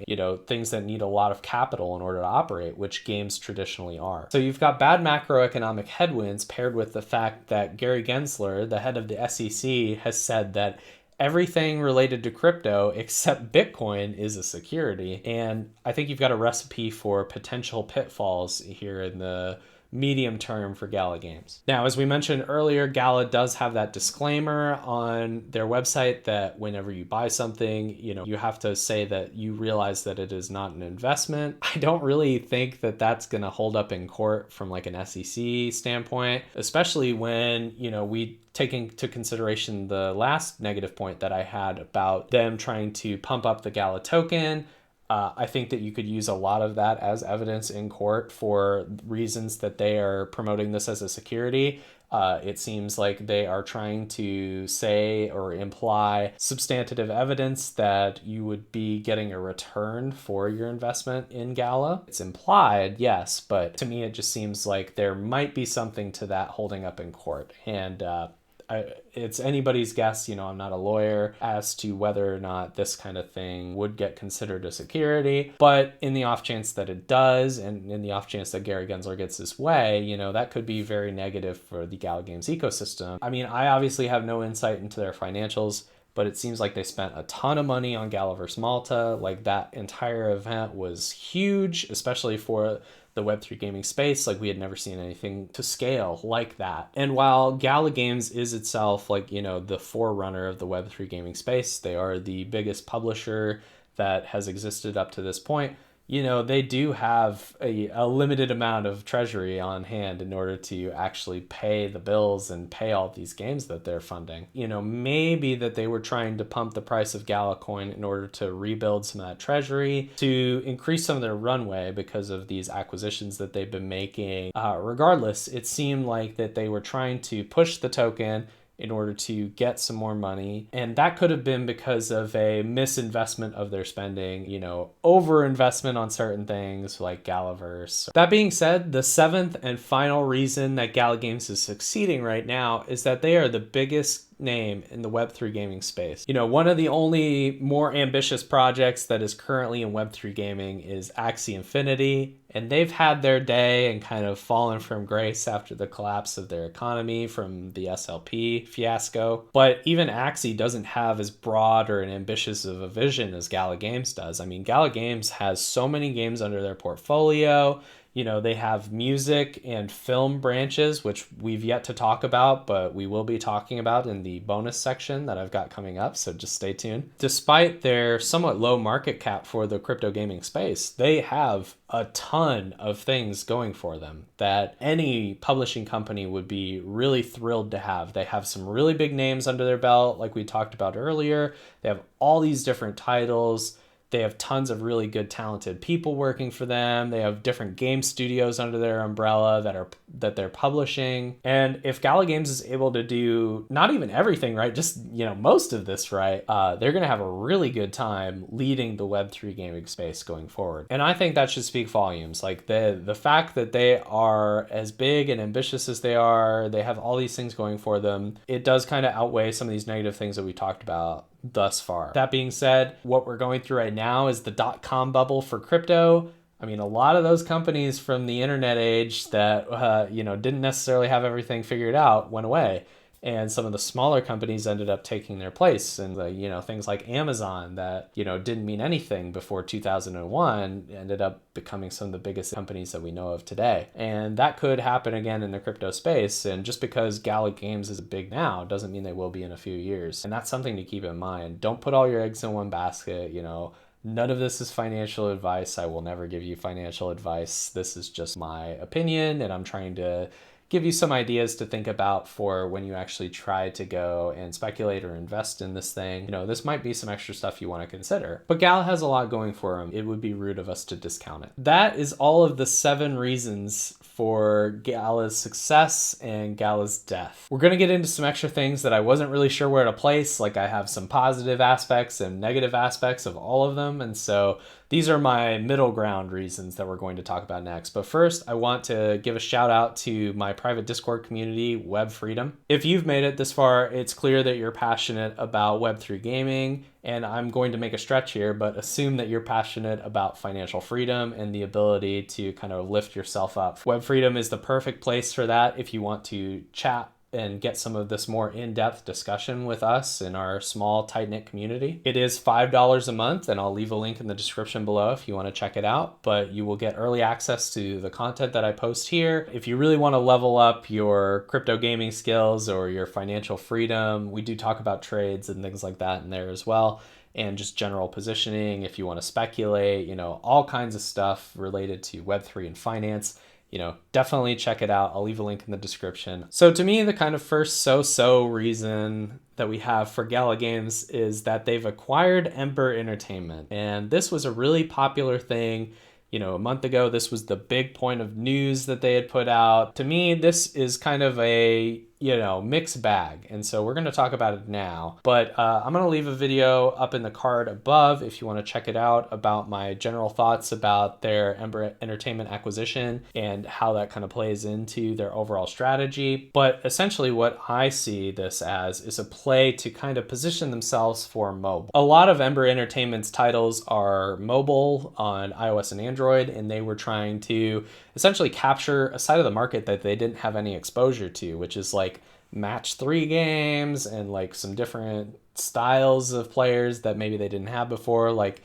things that need a lot of capital in order to operate, which games traditionally are. So you've got bad macroeconomic headwinds paired with the fact that Gary Gensler, the head of the SEC, has said that everything related to crypto except Bitcoin is a security. And I think you've got a recipe for potential pitfalls here in the medium term for Gala Games. Now, as we mentioned earlier, Gala does have that disclaimer on their website that whenever you buy something, you have to say that you realize that it is not an investment. I don't really think that that's going to hold up in court from like an SEC standpoint, especially when, we take into consideration the last negative point that I had about them trying to pump up the Gala token. I think that you could use a lot of that as evidence in court for reasons that they are promoting this as a security. It seems like they are trying to say or imply substantive evidence that you would be getting a return for your investment in Gala. It's implied, yes, but to me it just seems like there might be something to that holding up in court. And it's anybody's guess, I'm not a lawyer, as to whether or not this kind of thing would get considered a security. But in the off chance that it does, and in the off chance that Gary Gensler gets his way, that could be very negative for the Gala Games ecosystem. I mean, I obviously have no insight into their financials, but it seems like they spent a ton of money on Gala vs. Malta. Like, that entire event was huge, especially for the Web3 gaming space. Like, we had never seen anything to scale like that. And while Gala Games is itself like, the forerunner of the Web3 gaming space, they are the biggest publisher that has existed up to this point. They do have a limited amount of treasury on hand in order to actually pay the bills and pay all these games that they're funding. Maybe that they were trying to pump the price of Gala coin in order to rebuild some of that treasury, to increase some of their runway because of these acquisitions that they've been making. Regardless, it seemed like that they were trying to push the token in order to get some more money. And that could have been because of a misinvestment of their spending, overinvestment on certain things like Galaverse. That being said, the seventh and final reason that Gala Games is succeeding right now is that they are the biggest name in the Web3 gaming space. One of the only more ambitious projects that is currently in Web3 gaming is Axie Infinity, and they've had their day and kind of fallen from grace after the collapse of their economy from the SLP fiasco. But even Axie doesn't have as broad or an ambitious of a vision as Gala Games does. I mean, Gala Games has so many games under their portfolio. They have music and film branches, which we've yet to talk about, but we will be talking about in the bonus section that I've got coming up, so just stay tuned. Despite their somewhat low market cap for the crypto gaming space, they have a ton of things going for them that any publishing company would be really thrilled to have. They have some really big names under their belt, like we talked about earlier. They have all these different titles. They have tons of really good, talented people working for them. They have different game studios under their umbrella that they're publishing. And if Gala Games is able to do not even everything right, just most of this right, they're going to have a really good time leading the Web3 gaming space going forward. And I think that should speak volumes. Like the fact that they are as big and ambitious as they are, they have all these things going for them. It does kind of outweigh some of these negative things that we talked about thus far. That being said, what we're going through right now is the .com bubble for crypto. I mean, a lot of those companies from the internet age that, didn't necessarily have everything figured out went away. And some of the smaller companies ended up taking their place. And, things like Amazon that, didn't mean anything before 2001 ended up becoming some of the biggest companies that we know of today. And that could happen again in the crypto space. And just because Gala Games is big now doesn't mean they will be in a few years. And that's something to keep in mind. Don't put all your eggs in one basket, None of this is financial advice. I will never give you financial advice. This is just my opinion, and I'm trying to give you some ideas to think about for when you actually try to go and speculate or invest in this thing. This might be some extra stuff you want to consider. But Gala has a lot going for them. It would be rude of us to discount it. That is all of the 7 reasons for Gala's success and Gala's death. We're going to get into some extra things that I wasn't really sure where to place. Like I have some positive aspects and negative aspects of all of them. And so these are my middle ground reasons that we're going to talk about next. But first, I want to give a shout out to my private Discord community, Web Freedom. If you've made it this far, it's clear that you're passionate about Web3 gaming. And I'm going to make a stretch here, but assume that you're passionate about financial freedom and the ability to kind of lift yourself up. Web Freedom is the perfect place for that if you want to chat and get some of this more in-depth discussion with us in our small, tight-knit community. It is $5 a month, and I'll leave a link in the description below if you want to check it out, but you will get early access to the content that I post here. If you really want to level up your crypto gaming skills or your financial freedom, we do talk about trades and things like that in there as well, and just general positioning if you want to speculate, all kinds of stuff related to Web3 and finance. Definitely check it out. I'll leave a link in the description. So to me, the kind of first so-so reason that we have for Gala Games is that they've acquired Ember Entertainment. And this was a really popular thing. A month ago, this was the big point of news that they had put out. To me, this is kind of a mixed bag. And so we're going to talk about it now. But I'm going to leave a video up in the card above if you want to check it out about my general thoughts about their Ember Entertainment acquisition and how that kind of plays into their overall strategy. But essentially what I see this as is a play to kind of position themselves for mobile. A lot of Ember Entertainment's titles are mobile on iOS and Android, and they were trying to essentially capture a side of the market that they didn't have any exposure to, which is like match 3 games and like some different styles of players that maybe they didn't have before, like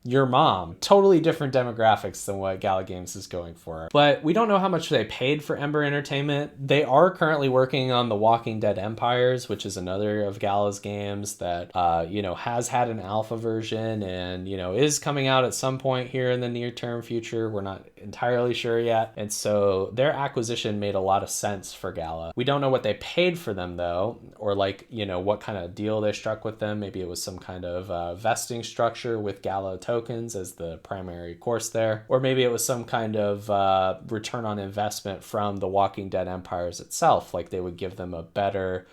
your mom. Totally different demographics than what Gala Games is going for. But we don't know how much they paid for Ember Entertainment. They are currently working on The Walking Dead Empires, which is another of Gala's games that, has had an alpha version and, is coming out at some point here in the near term future. We're not entirely sure yet. And so their acquisition made a lot of sense for Gala. We don't know what they paid for them though, or what kind of deal they struck with them. Maybe it was some kind of vesting structure with Gala tokens as the primary course there, or maybe it was some kind of return on investment from the Walking Dead Empires itself, like they would give them a better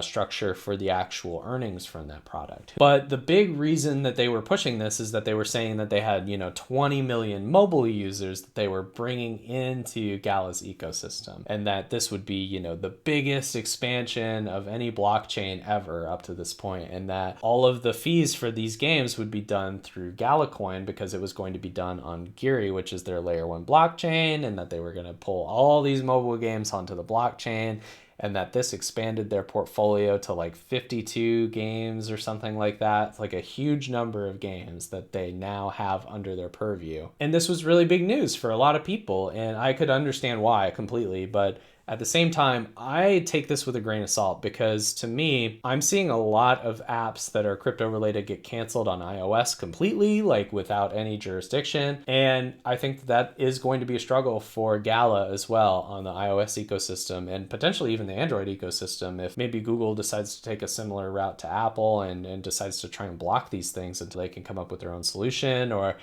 structure for the actual earnings from that product. But the big reason that they were pushing this is that they were saying that they had 20 million mobile users that they were bringing into Gala's ecosystem, and that this would be the biggest expansion of any blockchain ever up to this point, and that all of the fees for these games would be done through Gala Coin because it was going to be done on Geary, which is their layer 1 blockchain, and that they were going to pull all these mobile games onto the blockchain, and that this expanded their portfolio to like 52 games or something like that. It's like a huge number of games that they now have under their purview. And this was really big news for a lot of people, and I could understand why completely, but At the same time, I take this with a grain of salt because to me, I'm seeing a lot of apps that are crypto related get canceled on iOS completely, like without any jurisdiction. And I think that is going to be a struggle for Gala as well on the iOS ecosystem and potentially even the Android ecosystem if maybe Google decides to take a similar route to Apple and decides to try and block these things until they can come up with their own solution or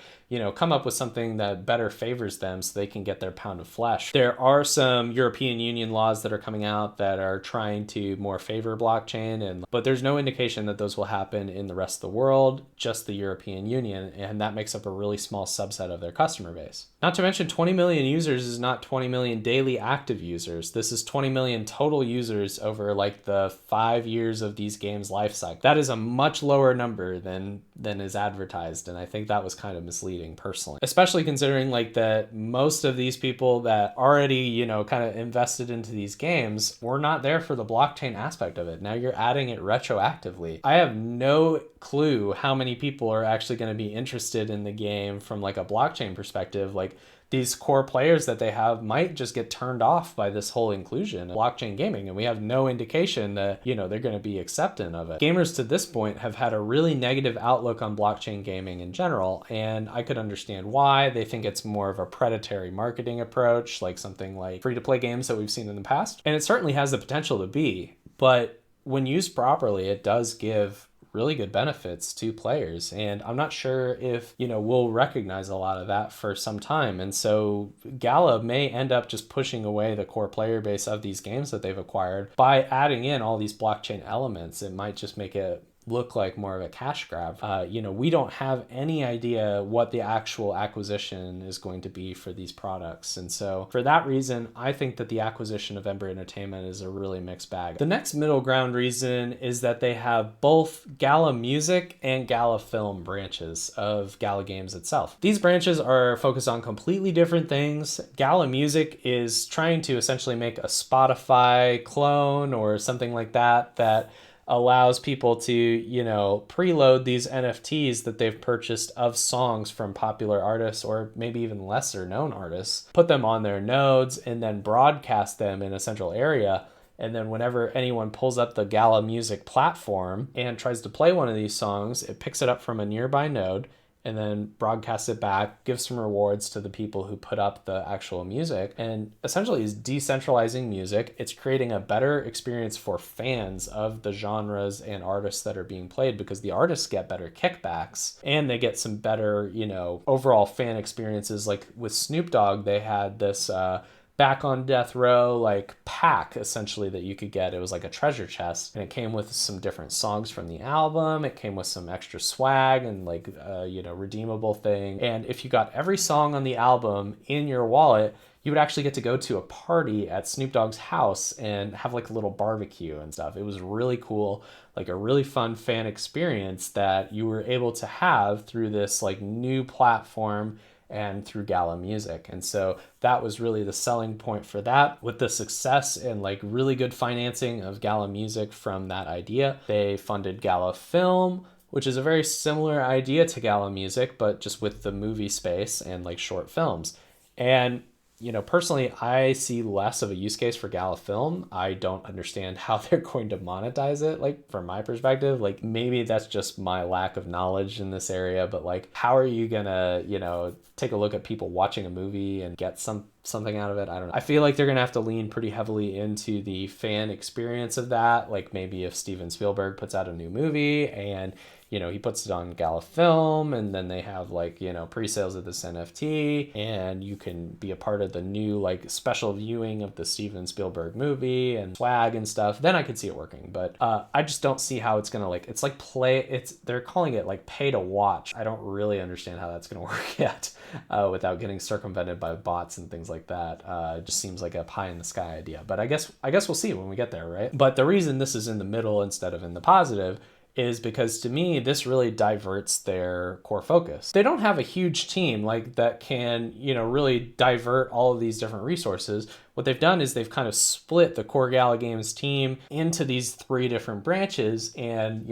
come up with something that better favors them so they can get their pound of flesh. There are some European Union laws that are coming out that are trying to more favor blockchain, but there's no indication that those will happen in the rest of the world, just the European Union, and that makes up a really small subset of their customer base. Not to mention 20 million users is not 20 million daily active users. This is 20 million total users over like the 5 years of these games' life cycle. That is a much lower number than is advertised, and I think that was kind of misleading personally, especially considering like that most of these people that already kind of invested into these games were not there for the blockchain aspect of it. Now you're adding it retroactively. I have no clue how many people are actually going to be interested in the game from like a blockchain perspective. Like these core players that they have might just get turned off by this whole inclusion of blockchain gaming, and we have no indication that they're going to be accepting of it. Gamers to this point have had a really negative outlook on blockchain gaming in general, and I could understand why. They think it's more of a predatory marketing approach, like something like free-to-play games that we've seen in the past, and it certainly has the potential to be, but when used properly, it does give really good benefits to players, and I'm not sure if we'll recognize a lot of that for some time. And so Gala may end up just pushing away the core player base of these games that they've acquired by adding in all these blockchain elements. It might just make it look like more of a cash grab. We don't have any idea what the actual acquisition is going to be for these products. And so for that reason, I think that the acquisition of Ember Entertainment is a really mixed bag. The next middle ground reason is that they have both Gala Music and Gala Film branches of Gala Games itself. These branches are focused on completely different things. Gala Music is trying to essentially make a Spotify clone or something like that allows people to, preload these NFTs that they've purchased of songs from popular artists or maybe even lesser known artists, put them on their nodes, and then broadcast them in a central area. And then whenever anyone pulls up the Gala Music platform and tries to play one of these songs, it picks it up from a nearby node and then broadcasts it back, gives some rewards to the people who put up the actual music, and essentially is decentralizing music. It's creating a better experience for fans of the genres and artists that are being played because the artists get better kickbacks and they get some better, overall fan experiences. Like with Snoop Dogg, they had this Back on Death Row like pack essentially that you could get. It was like a treasure chest, and it came with some different songs from the album. It came with some extra swag and like redeemable thing. And if you got every song on the album in your wallet, you would actually get to go to a party at Snoop Dogg's house and have like a little barbecue and stuff. It was really cool, like a really fun fan experience that you were able to have through this like new platform and through Gala Music. And so that was really the selling point for that. With the success and like really good financing of Gala Music from that idea, they funded Gala Film, which is a very similar idea to Gala Music, but just with the movie space and like short films. And personally, I see less of a use case for Gala Film. I don't understand how they're going to monetize it, like from my perspective. Like maybe that's just my lack of knowledge in this area, but like how are you gonna, take a look at people watching a movie and get something out of it? I don't know. I feel like they're gonna have to lean pretty heavily into the fan experience of that. Like maybe if Steven Spielberg puts out a new movie and he puts it on Gala Film, and then they have like, pre-sales of this NFT, and you can be a part of the new like special viewing of the Steven Spielberg movie and swag and stuff. Then I could see it working, but I just don't see how it's gonna like, it's like they're calling it like pay to watch. I don't really understand how that's gonna work yet without getting circumvented by bots and things like that. It just seems like a pie in the sky idea, but I guess we'll see when we get there, right? But the reason this is in the middle instead of in the positive is because to me, this really diverts their core focus. They don't have a huge team like that can, really divert all of these different resources. what they've done is they've kind of split the core Gala Games team into these 3 different branches and,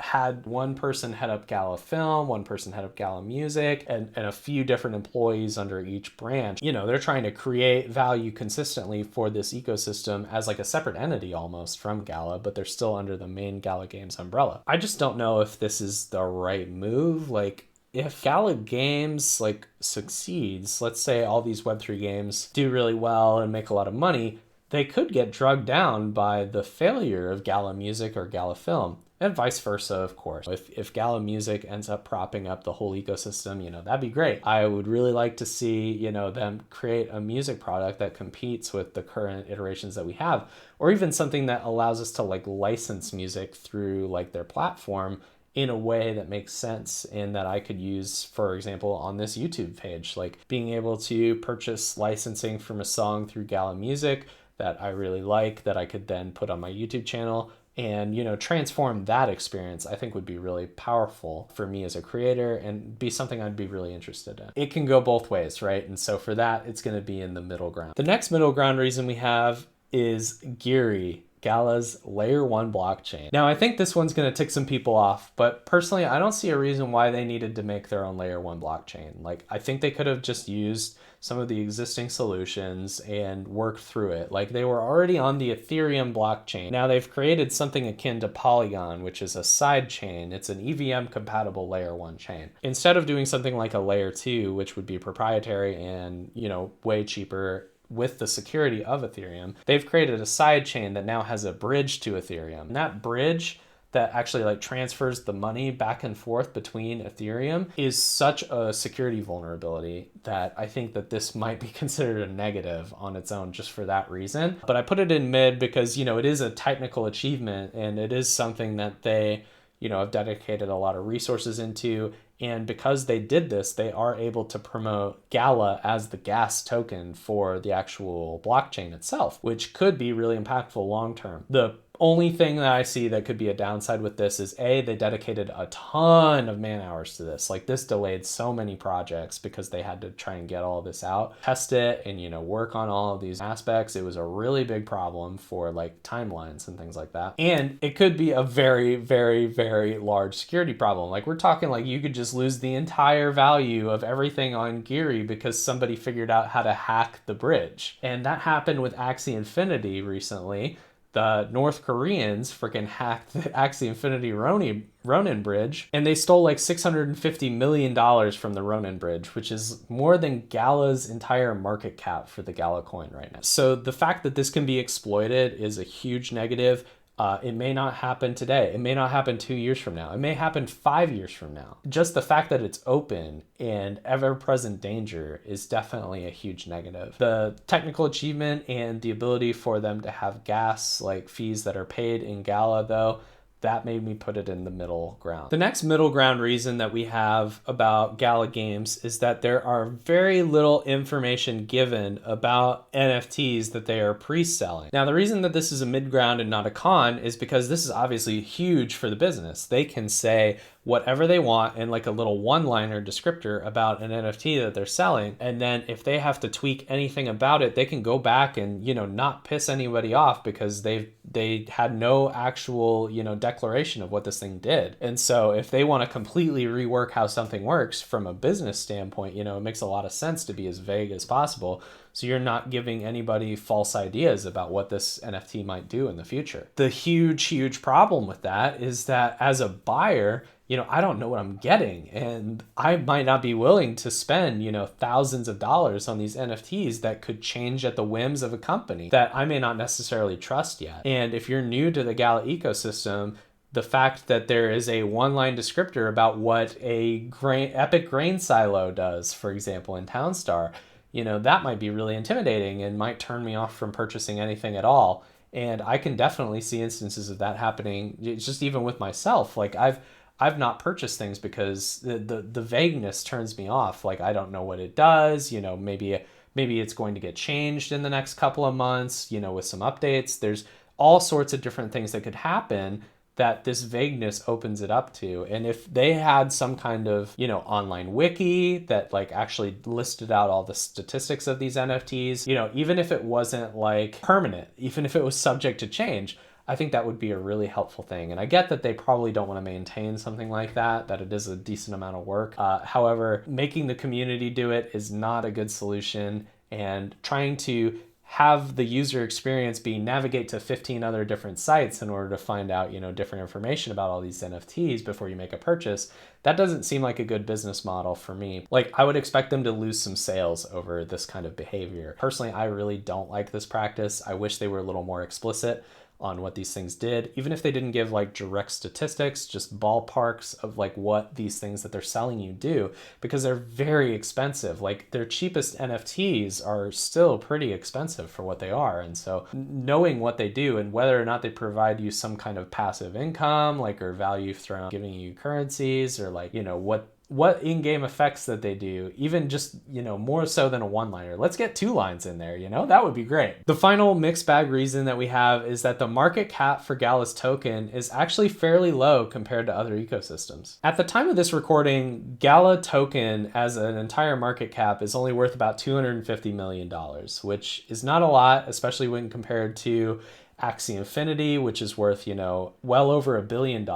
had one person head up Gala Film, one person head up Gala Music, and a few different employees under each branch. They're trying to create value consistently for this ecosystem as like a separate entity almost from Gala, but they're still under the main Gala Games umbrella. I just don't know if this is the right move. Like, if Gala Games succeeds, let's say all these Web3 games do really well and make a lot of money, they could get drugged down by the failure of Gala Music or Gala Film. And vice versa, of course. If Gala Music ends up propping up the whole ecosystem, that'd be great. I would really like to see, them create a music product that competes with the current iterations that we have, or even something that allows us to license music through their platform in a way that makes sense and that I could use, for example, on this YouTube page, being able to purchase licensing from a song through Gala Music that I really like, that I could then put on my YouTube channel and, transform that experience. I think would be really powerful for me as a creator and be something I'd be really interested in. It can go both ways, right? And so for that, it's going to be in the middle ground. The next middle ground reason we have is Geary, Gala's layer 1 blockchain. Now, I think this one's going to tick some people off, but personally, I don't see a reason why they needed to make their own layer 1 blockchain. I think they could have just used some of the existing solutions and worked through it. They were already on the Ethereum blockchain. Now they've created something akin to Polygon, which is a side chain. It's an EVM compatible layer 1 chain. Instead of doing something like a layer 2, which would be proprietary and, way cheaper with the security of Ethereum, they've created a side chain that now has a bridge to Ethereum. And that bridge that actually transfers the money back and forth between Ethereum is such a security vulnerability that I think that this might be considered a negative on its own just for that reason. But I put it in mid because, it is a technical achievement and it is something that they, have dedicated a lot of resources into. And because they did this, they are able to promote Gala as the gas token for the actual blockchain itself, which could be really impactful long term. The only thing that I see that could be a downside with this is they dedicated a ton of man hours to this. This delayed so many projects because they had to try and get all of this out, test it, and work on all of these aspects. It was a really big problem for timelines and things like that. And it could be a very, very, very large security problem. We're talking you could just lose the entire value of everything on Geary because somebody figured out how to hack the bridge. And that happened with Axie Infinity recently. The North Koreans freaking hacked the Axie Infinity Ronin bridge, and they stole $650 million from the Ronin bridge, which is more than Gala's entire market cap for the Gala coin right now. So the fact that this can be exploited is a huge negative. It may not happen today. It may not happen 2 years from now. It may happen 5 years from now. Just the fact that it's open and ever-present danger is definitely a huge negative. The technical achievement and the ability for them to have gas fees that are paid in Gala, though, that made me put it in the middle ground. The next middle ground reason that we have about Gala Games is that there are very little information given about NFTs that they are pre-selling. Now, the reason that this is a mid-ground and not a con is because this is obviously huge for the business. They can say whatever they want in a little one-liner descriptor about an NFT that they're selling. And then if they have to tweak anything about it, they can go back and, not piss anybody off because they had no actual, declaration of what this thing did. And so if they want to completely rework how something works from a business standpoint, it makes a lot of sense to be as vague as possible. So you're not giving anybody false ideas about what this NFT might do in the future. The huge, huge problem with that is that as a buyer, I don't know what I'm getting, and I might not be willing to spend, thousands of dollars on these NFTs that could change at the whims of a company that I may not necessarily trust yet. And if you're new to the Gala ecosystem, the fact that there is a one-line descriptor about what a epic grain silo does, for example, in Townstar, that might be really intimidating and might turn me off from purchasing anything at all. And I can definitely see instances of that happening, just even with myself. I've not purchased things because the vagueness turns me off. I don't know what it does. Maybe it's going to get changed in the next couple of months, with some updates. There's all sorts of different things that could happen that this vagueness opens it up to. And if they had some kind of, you know, online wiki that like actually listed out all the statistics of these NFTs, you know, even if it wasn't like permanent, even if it was subject to change, I think that would be a really helpful thing. And I get that they probably don't want to maintain something like that it is a decent amount of work. However, making the community do it is not a good solution, and trying to have the user experience be navigate to 15 other different sites in order to find out, you know, different information about all these NFTs before you make a purchase, that doesn't seem like a good business model for me. Like, I would expect them to lose some sales over this kind of behavior. Personally, I really don't like this practice. I wish they were a little more explicit on what these things did, even if they didn't give like direct statistics, just ballparks of like what these things that they're selling you do, because they're very expensive. Like, their cheapest NFTs are still pretty expensive for what they are. And so knowing what they do and whether or not they provide you some kind of passive income, like, or value from giving you currencies, or like, you know, what in-game effects that they do, even just, you know, more so than a one-liner. Let's get 2 lines in there, you know, that would be great. The final mixed bag reason that we have is that the market cap for Gala's token is actually fairly low compared to other ecosystems. At the time of this recording, Gala token as an entire market cap is only worth about $250 million, which is not a lot, especially when compared to Axie Infinity, which is worth, you know, well over $1 billion.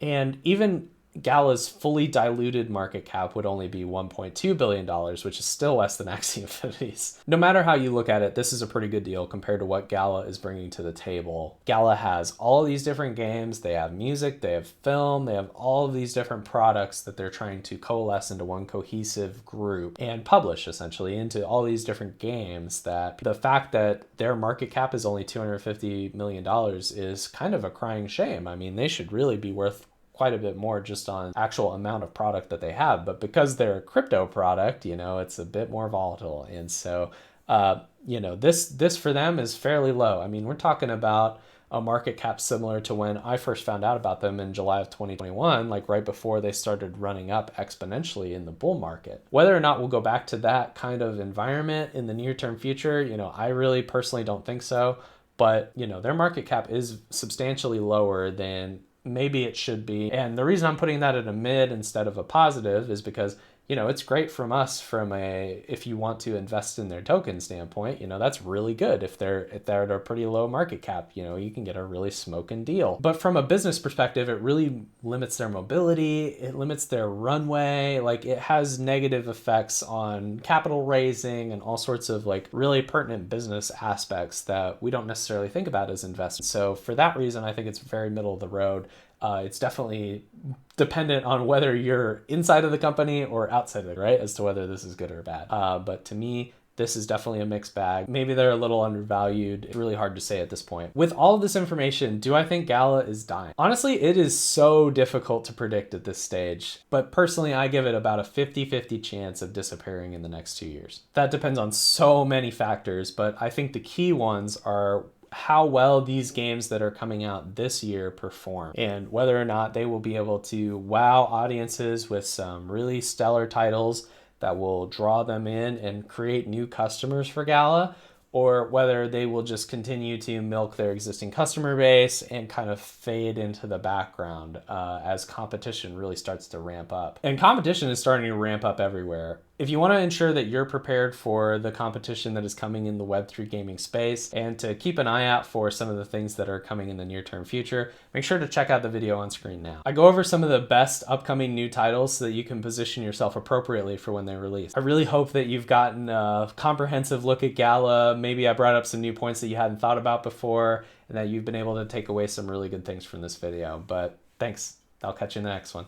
And even Gala's fully diluted market cap would only be $1.2 billion, which is still less than Axie Infinity's. No matter how you look at it, this is a pretty good deal compared to what Gala is bringing to the table. Gala has all of these different games, they have music, they have film, they have all of these different products that they're trying to coalesce into one cohesive group and publish essentially into all these different games, that the fact that their market cap is only $250 million is kind of a crying shame. I mean, they should really be worth quite a bit more just on actual amount of product that they have. But because they're a crypto product, you know, it's a bit more volatile. And so, you know, this for them is fairly low. I mean, we're talking about a market cap similar to when I first found out about them in July of 2021, like right before they started running up exponentially in the bull market. Whether or not we'll go back to that kind of environment in the near-term future, you know, I really personally don't think so. But, you know, their market cap is substantially lower than maybe it should be. And the reason I'm putting that at a mid instead of a positive is because, you know, it's great from us from a, if you want to invest in their token standpoint, you know, that's really good. If they're at a pretty low market cap, you know, you can get a really smoking deal. But from a business perspective, it really limits their mobility, it limits their runway, like it has negative effects on capital raising and all sorts of like really pertinent business aspects that we don't necessarily think about as investments. So for that reason, I think it's very middle of the road. It's definitely dependent on whether you're inside of the company or outside of it, right? As to whether this is good or bad. But to me, this is definitely a mixed bag. Maybe they're a little undervalued. It's really hard to say at this point. With all of this information, do I think Gala is dying? Honestly, it is so difficult to predict at this stage. But personally, I give it about a 50-50 chance of disappearing in the next 2 years. That depends on so many factors, but I think the key ones are how well these games that are coming out this year perform, and whether or not they will be able to wow audiences with some really stellar titles that will draw them in and create new customers for Gala, or whether they will just continue to milk their existing customer base and kind of fade into the background as competition really starts to ramp up. And competition is starting to ramp up everywhere. If you want to ensure that you're prepared for the competition that is coming in the Web3 gaming space, and to keep an eye out for some of the things that are coming in the near-term future, make sure to check out the video on screen now. I go over some of the best upcoming new titles so that you can position yourself appropriately for when they release. I really hope that you've gotten a comprehensive look at Gala. Maybe I brought up some new points that you hadn't thought about before, and that you've been able to take away some really good things from this video. But thanks. I'll catch you in the next one.